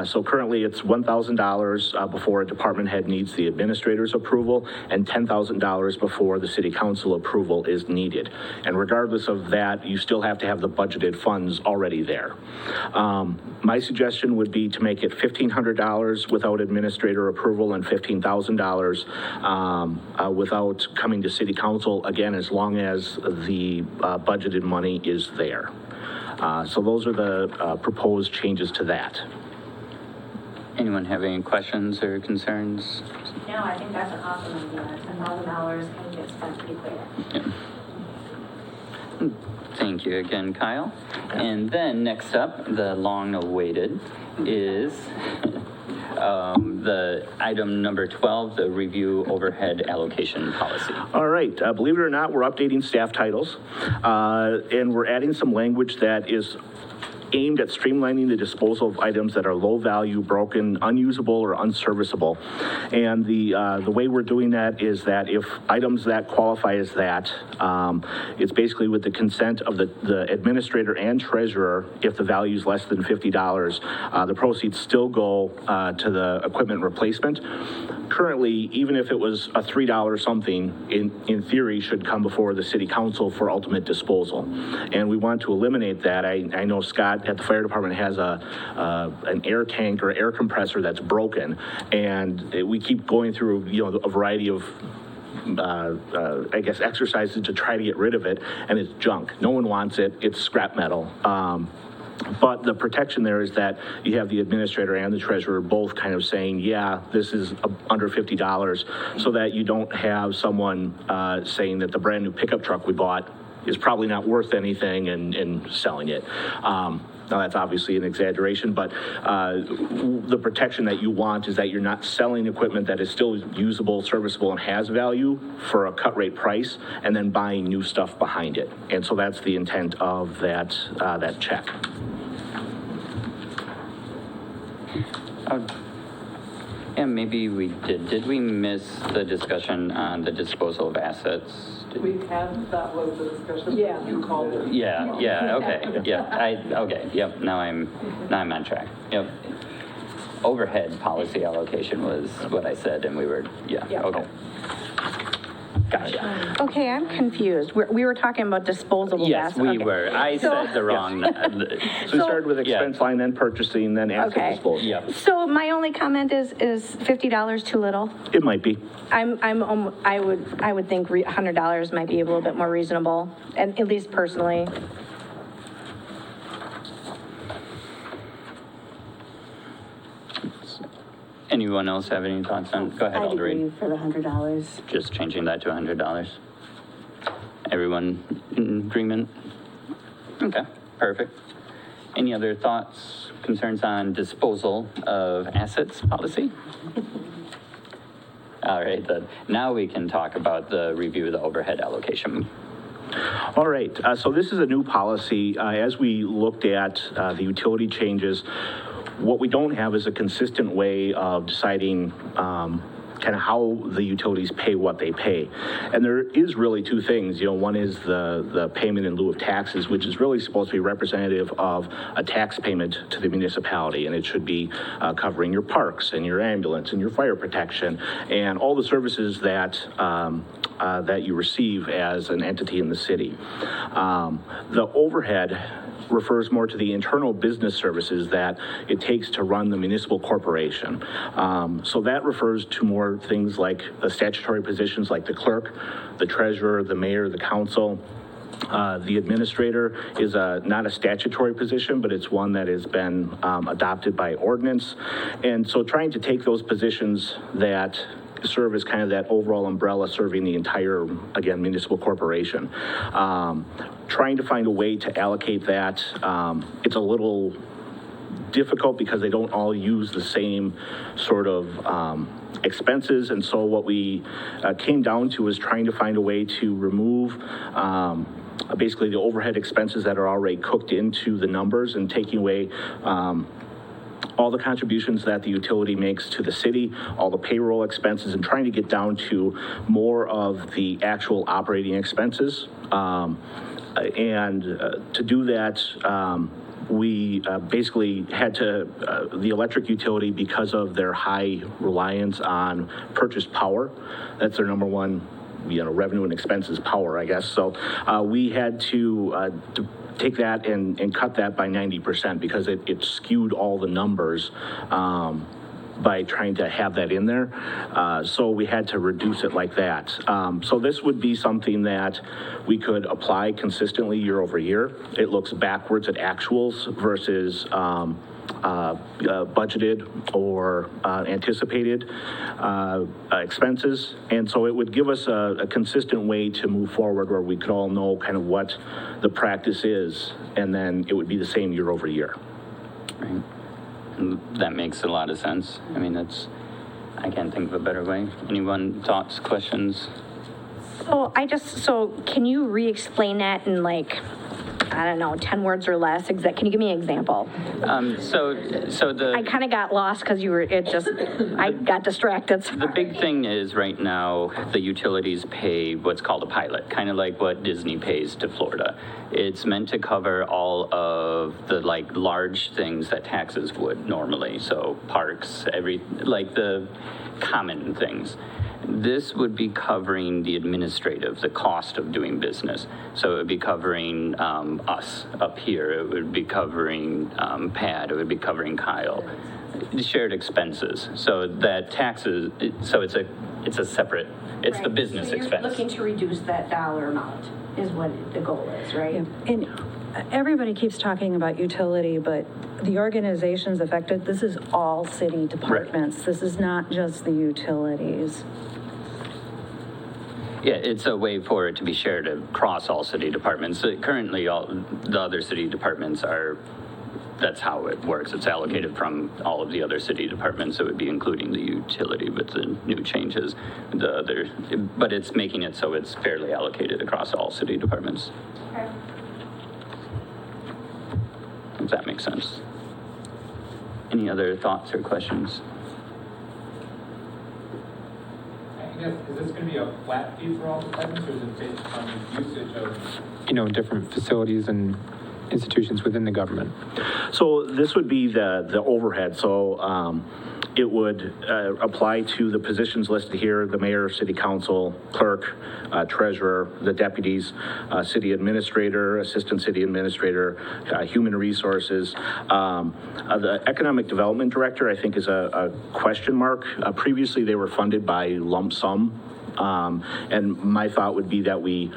So currently it's $1,000 before a department head needs the administrator's approval, and $10,000 before the city council approval is needed. And regardless of that, you still have to have the budgeted funds already there. My suggestion would be to make it $1,500 without administrator approval and $15,000 without coming to city council, again, as long as the budgeted money is there. So those are the proposed changes to that. Anyone have any questions or concerns? No, I think that's an awesome idea. $10,000 can get spent pretty quick. Yeah. Thank you again, Kyle. And then next up, the long-awaited is the item number 12, the review overhead allocation policy. All right, believe it or not, we're updating staff titles, and we're adding some language that is aimed at streamlining the disposal of items that are low value, broken, unusable, or unserviceable. And the way we're doing that is that if items that qualify as that, it's basically with the consent of the administrator and treasurer. If the value is less than $50, the proceeds still go to the equipment replacement. Currently, even if it was a $3 something, in theory, should come before the city council for ultimate disposal. And we want to eliminate that. I know Scott at the fire department has an air tank or air compressor that's broken, and we keep going through a variety of I guess exercises to try to get rid of it, and it's junk. No one wants it. It's scrap metal. But the protection there is that you have the administrator and the treasurer both kind of saying, yeah, this is under $50, so that you don't have someone saying that the brand new pickup truck we bought is probably not worth anything and selling it. Now, that's obviously an exaggeration, but the protection that you want is that you're not selling equipment that is still usable, serviceable, and has value for a cut rate price, and then buying new stuff behind it. And so that's the intent of that, that check. Yeah, maybe we did we miss the discussion on the disposal of assets? We have, that was the discussion. Yeah. You called it. Yeah, okay, okay, yep, now I'm on track, yep. Overhead policy allocation was what I said, and we were, okay. Gotcha. Okay, I'm confused. We were talking about disposable Yes, assets. we were. I said the wrong. So we started with expense line, then purchasing, then asset disposal. Yeah. So my only comment is $50 too little? It might be. I would think $100 might be a little bit more reasonable, and at least personally. Anyone else have any thoughts on? Go ahead, I'd Aldereen. agree for the $100. Just changing that to $100. Everyone in agreement? Okay, perfect. Any other thoughts, concerns on disposal of assets policy? All right, then now we can talk about the review of the overhead allocation. All right, so this is a new policy. As we looked at the utility changes, what we don't have is a consistent way of deciding kind of how the utilities pay what they pay. And there is really two things. You know, one is the payment in lieu of taxes, which is really supposed to be representative of a tax payment to the municipality. And it should be covering your parks and your ambulance and your fire protection and all the services that that you receive as an entity in the city. The overhead refers more to the internal business services that it takes to run the municipal corporation. So that refers to more things like the statutory positions like the clerk, the treasurer, the mayor, the council. The administrator is not a statutory position, but it's one that has been adopted by ordinance. And so trying to take those positions that serve as kind of that overall umbrella serving the entire, again, municipal corporation. Trying to find a way to allocate that, it's a little difficult because they don't all use the same sort of expenses. And so what we came down to is trying to find a way to remove basically the overhead expenses that are already cooked into the numbers and taking away all the contributions that the utility makes to the city, all the payroll expenses, and trying to get down to more of the actual operating expenses. To do that, we basically had to, the electric utility, because of their high reliance on purchased power, that's their number one, revenue and expenses power, I guess. So we had to take that and cut that by 90% because it skewed all the numbers by trying to have that in there. So we had to reduce it like that. So this would be something that we could apply consistently year over year. It looks backwards at actuals versus budgeted or anticipated expenses. And so it would give us a consistent way to move forward where we could all know kind of what the practice is, and then it would be the same year over year. Right. That makes a lot of sense. I mean, I can't think of a better way. Anyone, thoughts, questions? So can you re-explain that in like, I don't know, 10 words or less? Can you give me an example? I kind of got lost because I got distracted. The big thing is right now, the utilities pay what's called a pilot, kind of like what Disney pays to Florida. It's meant to cover all of the large things that taxes would normally. So parks, the common things. This would be covering the administrative, the cost of doing business. So it would be covering us up here. It would be covering Pat. It would be covering Kyle. The shared expenses. So that taxes. So it's a separate. It's the business expense. Looking to reduce that dollar amount is what the goal is, right? And everybody keeps talking about utility, but the organizations affected, this is all city departments. This is not just the utilities. Yeah, it's a way for it to be shared across all city departments. Currently, all the other city departments are, that's how it works. It's allocated from all of the other city departments. It would be including the utility with the new changes. But it's making it so it's fairly allocated across all city departments. Okay. Does that make sense? Any other thoughts or questions? I guess, is this going to be a flat fee for all departments, or is it based on the usage of? Different facilities and institutions within the government. So this would be the overhead. So it would apply to the positions listed here: the mayor, city council, clerk, treasurer, the deputies, city administrator, assistant city administrator, human resources. The economic development director, I think, is a question mark. Previously, they were funded by lump sum. And my thought would be that we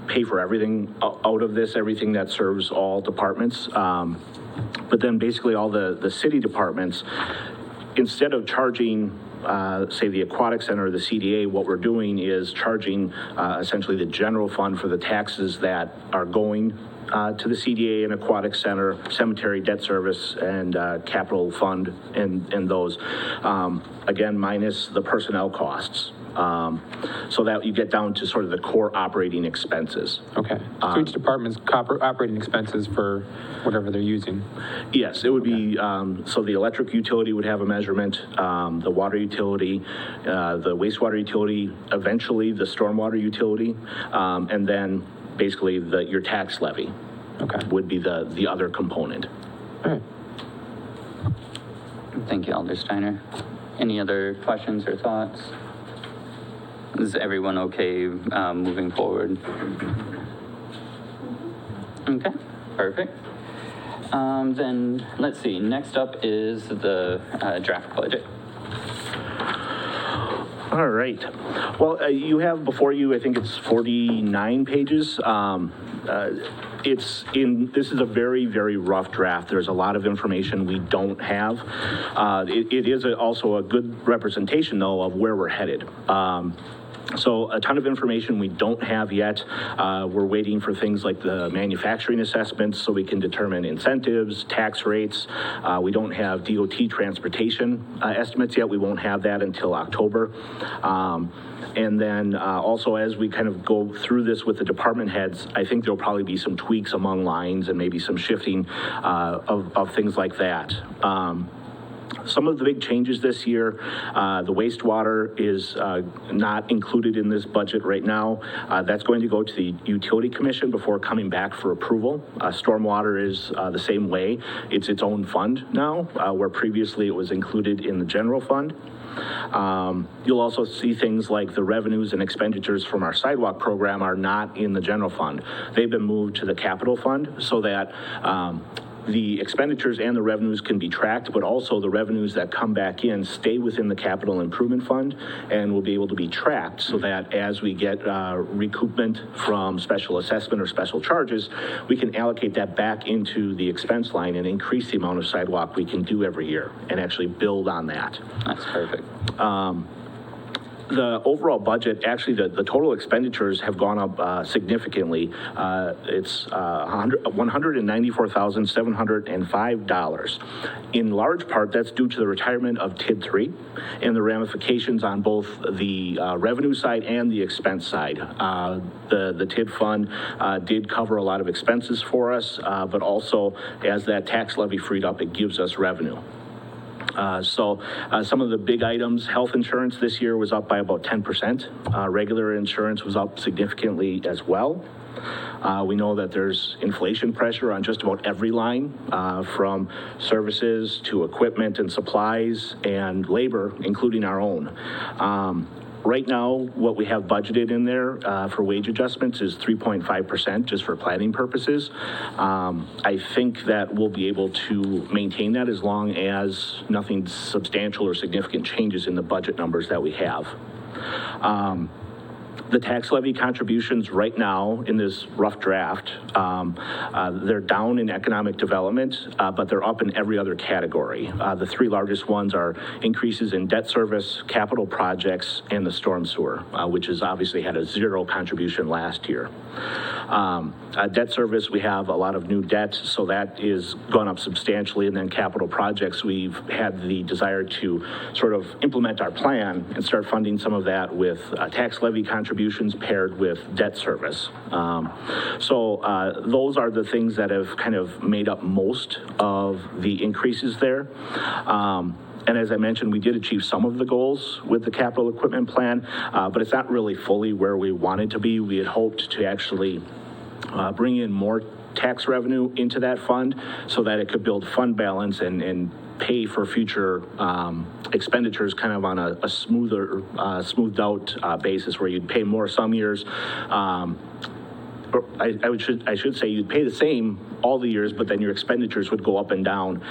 pay for everything out of this, everything that serves all departments. But then basically all the city departments, instead of charging, say, the aquatic center or the CDA, what we're doing is charging essentially the general fund for the taxes that are going to the CDA and aquatic center, cemetery, debt service, and capital fund, and those. Again, minus the personnel costs. So that you get down to sort of the core operating expenses. Okay. So each department's operating expenses for whatever they're using. Yes, it would be, so the electric utility would have a measurement, the water utility, the wastewater utility, eventually the stormwater utility, and then basically your tax levy would be the other component. All right. Thank you, Alder Steiner. Any other questions or thoughts? Is everyone okay moving forward? Okay, perfect. Then let's see, next up is the draft budget. All right. Well, you have before you, I think it's 49 pages. This is a very, very rough draft. There's a lot of information we don't have. It is also a good representation, though, of where we're headed. So a ton of information we don't have yet. We're waiting for things like the manufacturing assessments so we can determine incentives, tax rates. We don't have DOT transportation estimates yet. We won't have that until October. And then also, as we kind of go through this with the department heads, I think there'll probably be some tweaks among lines and maybe some shifting of things like that. Some of the big changes this year, the wastewater is not included in this budget right now. That's going to go to the Utility Commission before coming back for approval. Stormwater is the same way. It's its own fund now, where previously it was included in the general fund. You'll also see things like the revenues and expenditures from our sidewalk program are not in the general fund. They've been moved to the capital fund so that the expenditures and the revenues can be tracked, but also the revenues that come back in stay within the capital improvement fund and will be able to be tracked so that as we get recoupment from special assessment or special charges, we can allocate that back into the expense line and increase the amount of sidewalk we can do every year and actually build on that. That's perfect. The overall budget, actually the total expenditures have gone up significantly. It's $194,705. In large part, that's due to the retirement of TID 3 and the ramifications on both the revenue side and the expense side. The TID fund did cover a lot of expenses for us, but also as that tax levy freed up, it gives us revenue. So some of the big items, health insurance this year was up by about 10%. Regular insurance was up significantly as well. We know that there's inflation pressure on just about every line, from services to equipment and supplies and labor, including our own. Right now, what we have budgeted in there for wage adjustments is 3.5% just for planning purposes. I think that we'll be able to maintain that as long as nothing substantial or significant changes in the budget numbers that we have. The tax levy contributions right now in this rough draft, they're down in economic development, but they're up in every other category. The three largest ones are increases in debt service, capital projects, and the storm sewer, which has obviously had a zero contribution last year. Debt service, we have a lot of new debt, so that is gone up substantially. And then capital projects, we've had the desire to sort of implement our plan and start funding some of that with tax levy contributions paired with debt service. So those are the things that have kind of made up most of the increases there. And as I mentioned, we did achieve some of the goals with the capital equipment plan, but it's not really fully where we wanted to be. We had hoped to actually bring in more tax revenue into that fund so that it could build fund balance and pay for future expenditures kind of on a smoother, smoothed out basis where you'd pay more some years. I should say you'd pay the same all the years, but then your expenditures would go up and down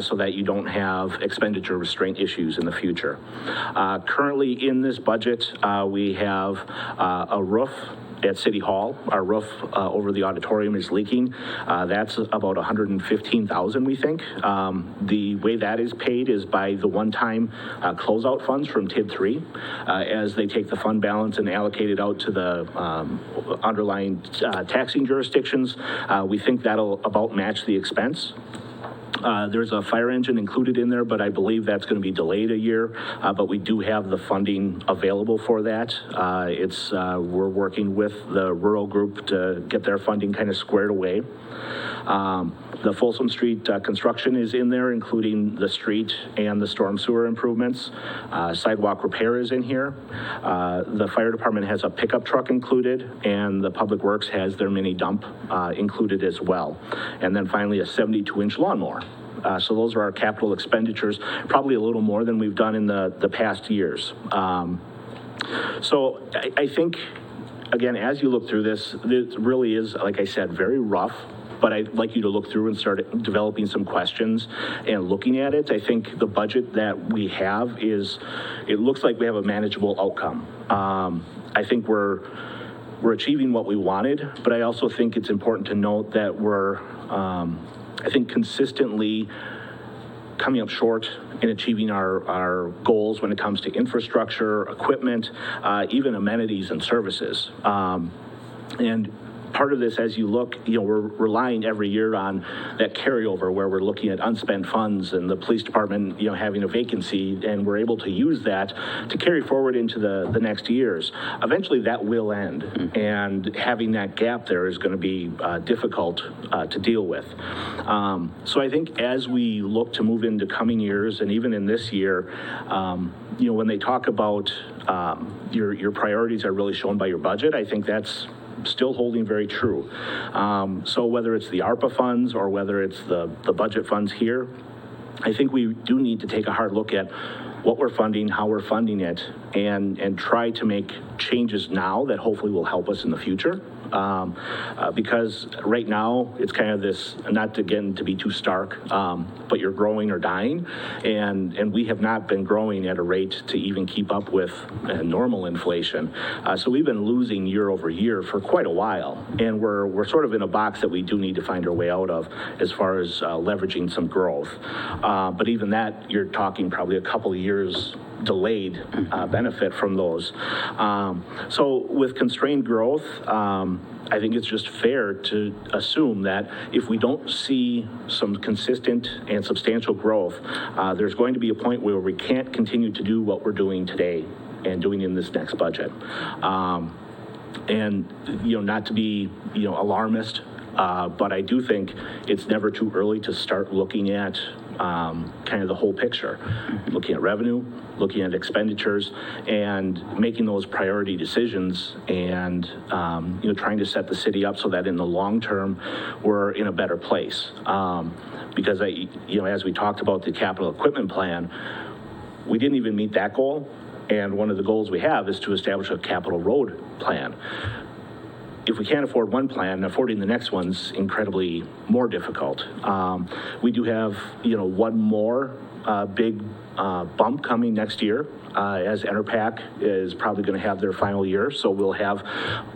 so that you don't have expenditure restraint issues in the future. Currently in this budget, we have a roof at City Hall. Our roof over the auditorium is leaking. That's about $115,000, we think. The way that is paid is by the one-time closeout funds from TID 3 as they take the fund balance and allocate it out to the underlying taxing jurisdictions. We think that'll about match the expense. There's a fire engine included in there, but I believe that's going to be delayed a year, but we do have the funding available for that. We're working with the rural group to get their funding kind of squared away. The Folsom Street construction is in there, including the street and the storm sewer improvements. Sidewalk repair is in here. The fire department has a pickup truck included, and the Public Works has their mini dump included as well. And then finally, a 72-inch lawnmower. So those are our capital expenditures, probably a little more than we've done in the past years. So I think, again, as you look through this, it really is, like I said, very rough. But I'd like you to look through and start developing some questions and looking at it. I think the budget that we have it looks like we have a manageable outcome. I think we're achieving what we wanted, but I also think it's important to note that we're, I think, consistently coming up short in achieving our goals when it comes to infrastructure, equipment, even amenities and services. And part of this, as you look, we're relying every year on that carryover where we're looking at unspent funds and the police department, having a vacancy, and we're able to use that to carry forward into the next years. Eventually that will end, and having that gap there is going to be difficult to deal with. So I think as we look to move into coming years, and even in this year, when they talk about your priorities are really shown by your budget, I think that's still holding very true. So whether it's the ARPA funds or whether it's the budget funds here, I think we do need to take a hard look at what we're funding, how we're funding it, and try to make changes now that hopefully will help us in the future. Because right now it's kind of this, not to be too stark, but you're growing or dying, and we have not been growing at a rate to even keep up with normal inflation. So we've been losing year over year for quite a while, and we're sort of in a box that we do need to find our way out of as far as leveraging some growth. But even that, you're talking probably a couple of years delayed benefit from those. So with constrained growth, I think it's just fair to assume that if we don't see some consistent and substantial growth, there's going to be a point where we can't continue to do what we're doing today and doing in this next budget. And, not to be, alarmist, but I do think it's never too early to start looking at kind of the whole picture, looking at revenue, looking at expenditures, and making those priority decisions, and trying to set the city up so that in the long term we're in a better place. Because as we talked about the capital equipment plan, we didn't even meet that goal, and one of the goals we have is to establish a capital road plan. If we can't afford one plan, affording the next one's incredibly more difficult. We do have, one more big bump coming next year, as Enerpac is probably going to have their final year. So we'll have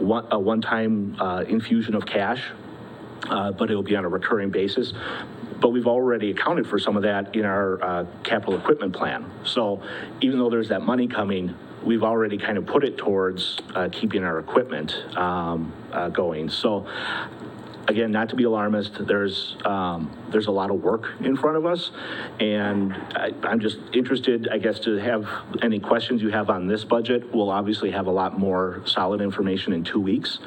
a one-time infusion of cash, but it'll be on a recurring basis. But we've already accounted for some of that in our capital equipment plan. So even though there's that money coming, we've already kind of put it towards keeping our equipment going. So again, not to be alarmist, there's a lot of work in front of us, and I'm just interested, I guess, to have any questions you have on this budget. We'll obviously have a lot more solid information in 2 weeks,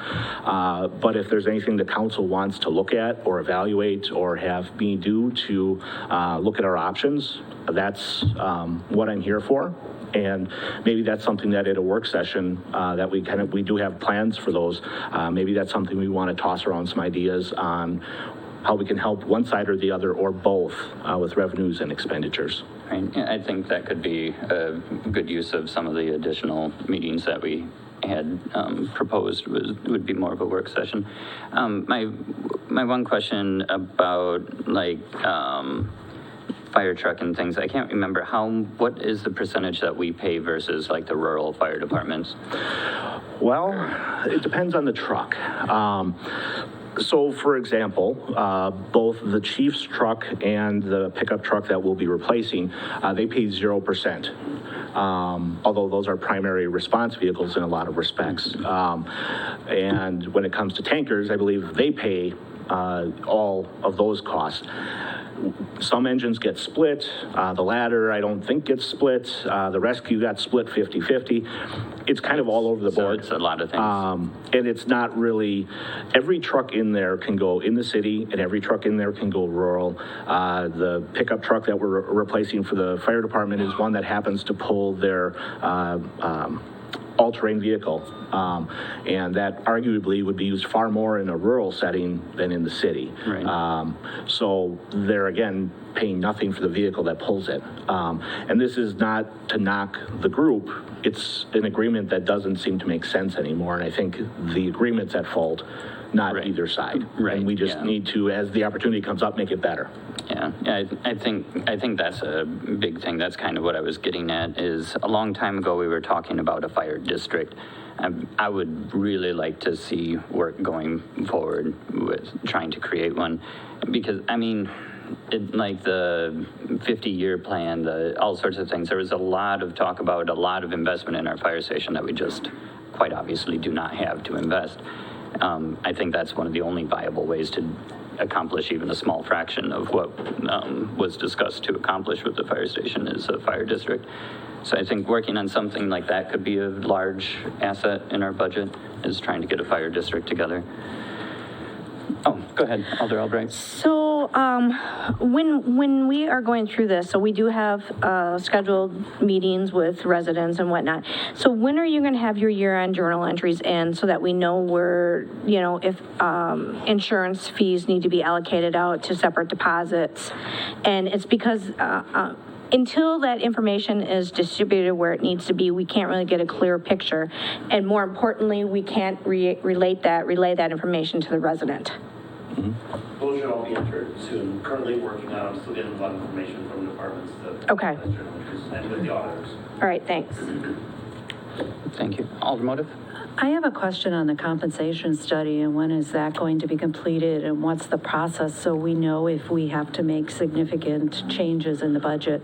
but if there's anything the council wants to look at or evaluate or have me do to look at our options, that's what I'm here for. And maybe that's something that at a work session that we do have plans for those. Maybe that's something we want to toss around some ideas on how we can help one side or the other or both with revenues and expenditures. Right. Yeah, I think that could be a good use of some of the additional meetings that we had proposed would be more of a work session. My one question about like fire truck and things, I can't remember what is the percentage that we pay versus like the rural fire departments? Well, it depends on the truck. So for example, both the chief's truck and the pickup truck that we'll be replacing, they pay 0%. Although those are primary response vehicles in a lot of respects. And when it comes to tankers, I believe they pay all of those costs. Some engines get split. The ladder, I don't think, gets split. The rescue got split 50-50. It's kind of all over the board. It's a lot of things. And it's not really, every truck in there can go in the city, and every truck in there can go rural. The pickup truck that we're replacing for the fire department is one that happens to pull their all-terrain vehicle, and that arguably would be used far more in a rural setting than in the city. Right. So they're, again, paying nothing for the vehicle that pulls it. And this is not to knock the group. It's an agreement that doesn't seem to make sense anymore, and I think the agreement's at fault, not either side. Right. And we just need to, as the opportunity comes up, make it better. Yeah, I think that's a big thing. That's kind of what I was getting at, is a long time ago we were talking about a fire district. I would really like to see work going forward with trying to create one, because I mean, like the 50-year plan, all sorts of things. There was a lot of talk about a lot of investment in our fire station that we just quite obviously do not have to invest. I think that's one of the only viable ways to accomplish even a small fraction of what was discussed to accomplish with the fire station is a fire district. So I think working on something like that could be a large asset in our budget, is trying to get a fire district together. Oh, go ahead, Alder Albright. So when we are going through this, so we do have scheduled meetings with residents and whatnot. So when are you going to have your year-end journal entries in, so that we know where, you know, if insurance fees need to be allocated out to separate deposits? And it's because until that information is distributed where it needs to be, we can't really get a clear picture. And more importantly, we can't relay that information to the resident. Mm-hmm. Those should all be entered soon. Currently working on them, still getting a lot of information from departments that okay. And with the auditors. All right, thanks. Thank you. Aldermotive? I have a question on the compensation study, and when is that going to be completed, and what's the process, so we know if we have to make significant changes in the budget?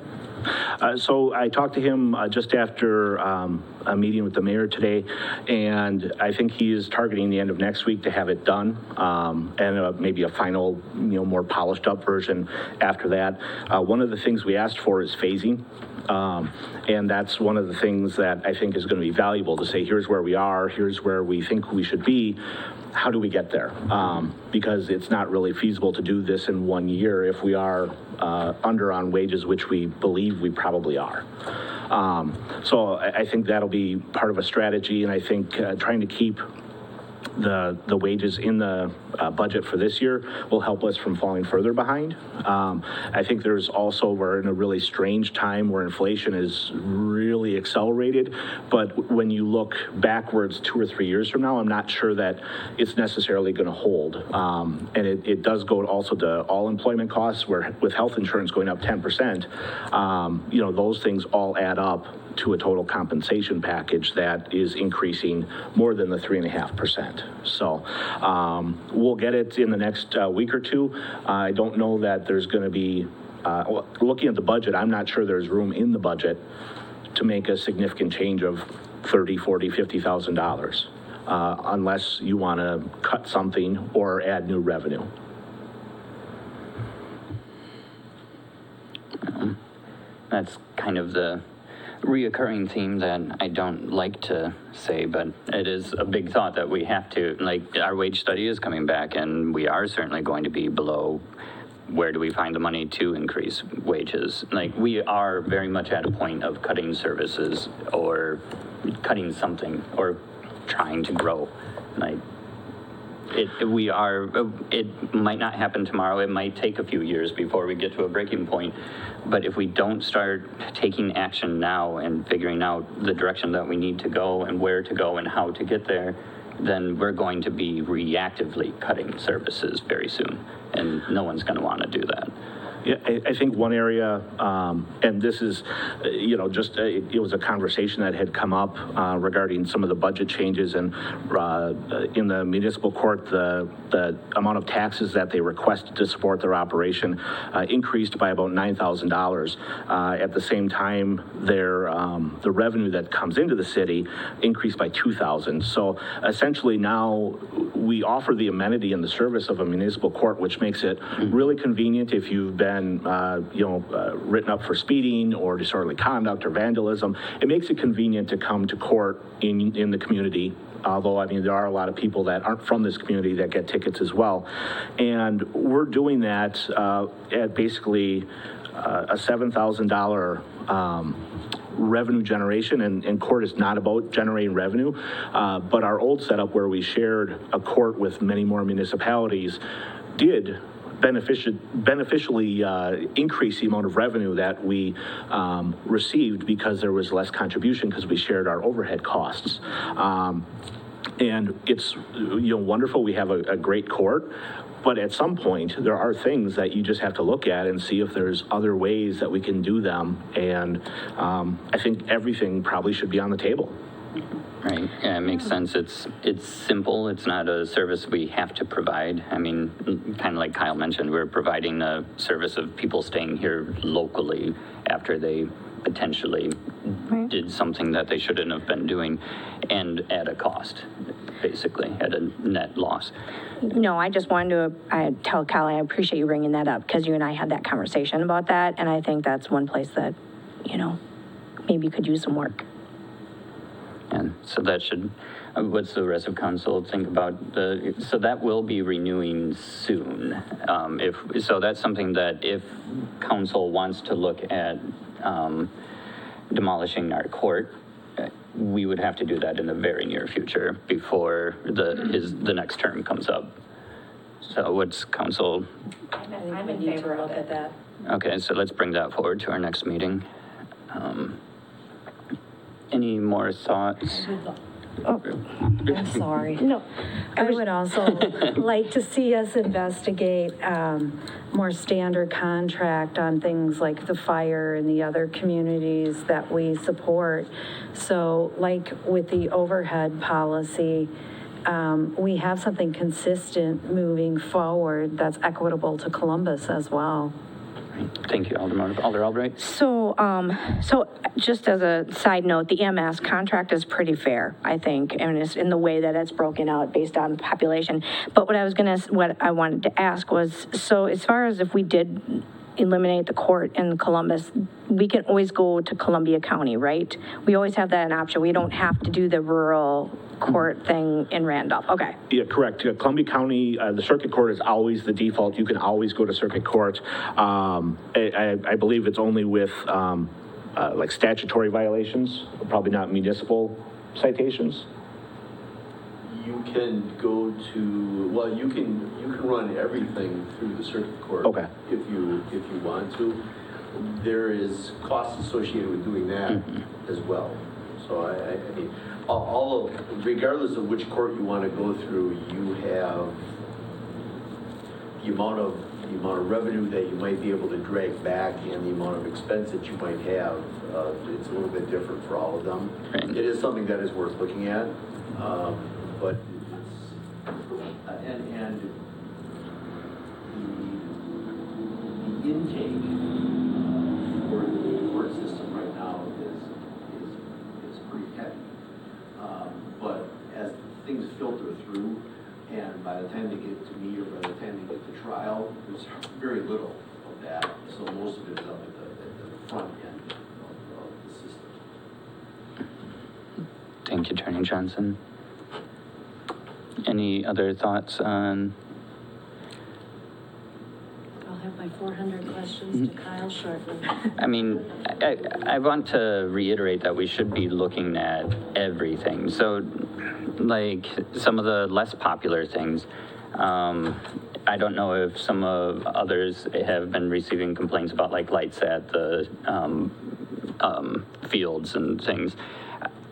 So I talked to him just after a meeting with the mayor today, and I think he is targeting the end of next week to have it done, and maybe a final, more polished up version after that. One of the things we asked for is phasing. And that's one of the things that I think is going to be valuable, to say, here's where we are, here's where we think we should be. How do we get there? Because it's not really feasible to do this in 1 year if we are under on wages, which we believe we probably are. So I think that'll be part of a strategy, and I think trying to keep the wages in the budget for this year will help us from falling further behind. I think there's also, we're in a really strange time where inflation is really accelerated, but when you look backwards 2 or 3 years from now, I'm not sure that it's necessarily going to hold. And it does go also to all employment costs, where with health insurance going up 10%, you know, those things all add up to a total compensation package that is increasing more than the 3.5%. So we'll get it in the next week or two. I don't know that there's going to be, looking at the budget, I'm not sure there's room in the budget to make a significant change of $30,000, $40,000, $50,000 unless you want to cut something or add new revenue. That's kind of the reoccurring theme that I don't like to say, but it is a big thought that we have to, like, our wage study is coming back, and we are certainly going to be below. Where do we find the money to increase wages? Like, we are very much at a point of cutting services or cutting something or trying to grow. Like, it might not happen tomorrow. It might take a few years before we get to a breaking point. But if we don't start taking action now and figuring out the direction that we need to go and where to go and how to get there, then we're going to be reactively cutting services very soon. And no one's going to want to do that. Yeah, I think one area, and this is, you know, just it was a conversation that had come up regarding some of the budget changes, and in the municipal court, the amount of taxes that they requested to support their operation increased by about $9,000. At the same time, the revenue that comes into the city increased by $2,000. So essentially now we offer the amenity and the service of a municipal court, which makes it really convenient if you've been written up for speeding or disorderly conduct or vandalism. It makes it convenient to come to court in the community. Although, I mean, there are a lot of people that aren't from this community that get tickets as well. And we're doing that at basically a $7,000 revenue generation, and court is not about generating revenue, but our old setup where we shared a court with many more municipalities did beneficially increase the amount of revenue that we received, because there was less contribution because we shared our overhead costs. And it's, you know, wonderful. We have a great court, but at some point there are things that you just have to look at and see if there's other ways that we can do them. And I think everything probably should be on the table. Right, yeah, it makes sense. It's simple. It's not a service we have to provide. I mean, kind of like Kyle mentioned, we're providing a service of people staying here locally after they potentially did something that they shouldn't have been doing, and at a cost, basically, at a net loss. No, I just wanted to tell Kyle I appreciate you bringing that up, because you and I had that conversation about that, and I think that's one place that, you know, maybe could use some work. And so that should, what's the rest of council think about so that will be renewing soon. So that's something that if council wants to look at demolishing our court, we would have to do that in the very near future before the next term comes up. So what's council? I'm in favor of it. That. Okay, so let's bring that forward to our next meeting. Any more thoughts? Oh, I'm sorry. No. I would also like to see us investigate more standard contract on things like the fire and the other communities that we support. So like with the overhead policy, we have something consistent moving forward that's equitable to Columbus as well. Thank you, Alder Albright. So just as a side note, the EMS contract is pretty fair, I think, and it's in the way that it's broken out based on population. But what I wanted to ask was, so as far as if we did eliminate the court in Columbus, we can always go to Columbia County, right? We always have that an option. We don't have to do the rural court thing in Randolph. Okay. Yeah, correct. Columbia County, the circuit court is always the default. You can always go to circuit court. I believe it's only with like statutory violations, probably not municipal citations. you can go to, well, you can run everything through the circuit court. Okay. If you want to. There is costs associated with doing that as well. So I mean, all of, regardless of which court you want to go through, you have the amount of revenue that you might be able to drag back and the amount of expense that you might have. It's a little bit different for all of them. Right. It is something that is worth looking at, but it's, and the intake for the court system right now is pretty heavy. But as things filter through, and by the time they get to me or by the time they get to trial, there's very little of that. So most of it is up at the front end of the system. Thank you, Attorney Johnson. Any other thoughts on? I'll have my 400 questions to Kyle shortly. I mean, I want to reiterate that we should be looking at everything. So, like, some of the less popular things, I don't know if some of others have been receiving complaints about, like, lights at the fields and things.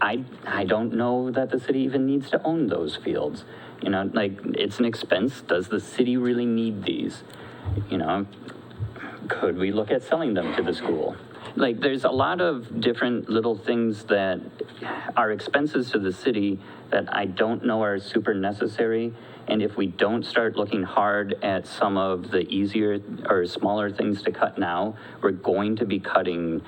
I don't know that the city even needs to own those fields. You know, like, it's an expense. Does the city really need these? You know, could we look at selling them to the school? Like, there's a lot of different little things that are expenses to the city that I don't know are super necessary. And if we don't start looking hard at some of the easier or smaller things to cut now, we're going to be cutting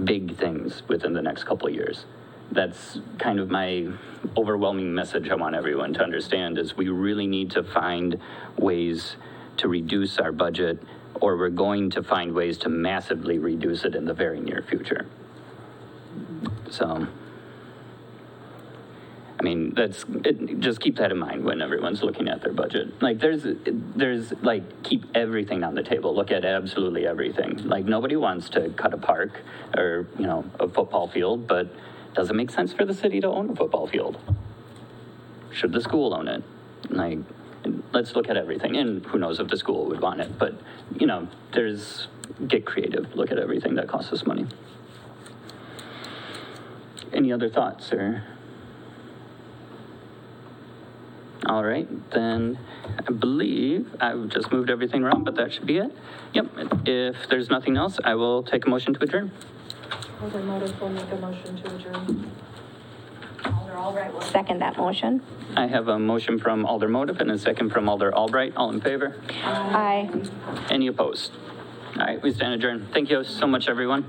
big things within the next couple of years. That's kind of my overwhelming message I want everyone to understand is we really need to find ways to reduce our budget, or we're going to find ways to massively reduce it in the very near future. So, I mean, just keep that in mind when everyone's looking at their budget. Like, there's like, keep everything on the table. Look at absolutely everything. Like, nobody wants to cut a park or, you know, a football field, but does it make sense for the city to own a football field? Should the school own it? Like, let's look at everything. And who knows if the school would want it, but, you know, get creative. Look at everything that costs us money. Any other thoughts or? All right, then I believe I've just moved everything around, but that should be it. Yep, if there's nothing else, I will take a motion to adjourn. Alder Motive will make a motion to adjourn. Alder Albright will second that motion. I have a motion from Alder Motive and a second from Alder Albright. All in favor? Aye. Any opposed? All right, we stand adjourned. Thank you so much, everyone.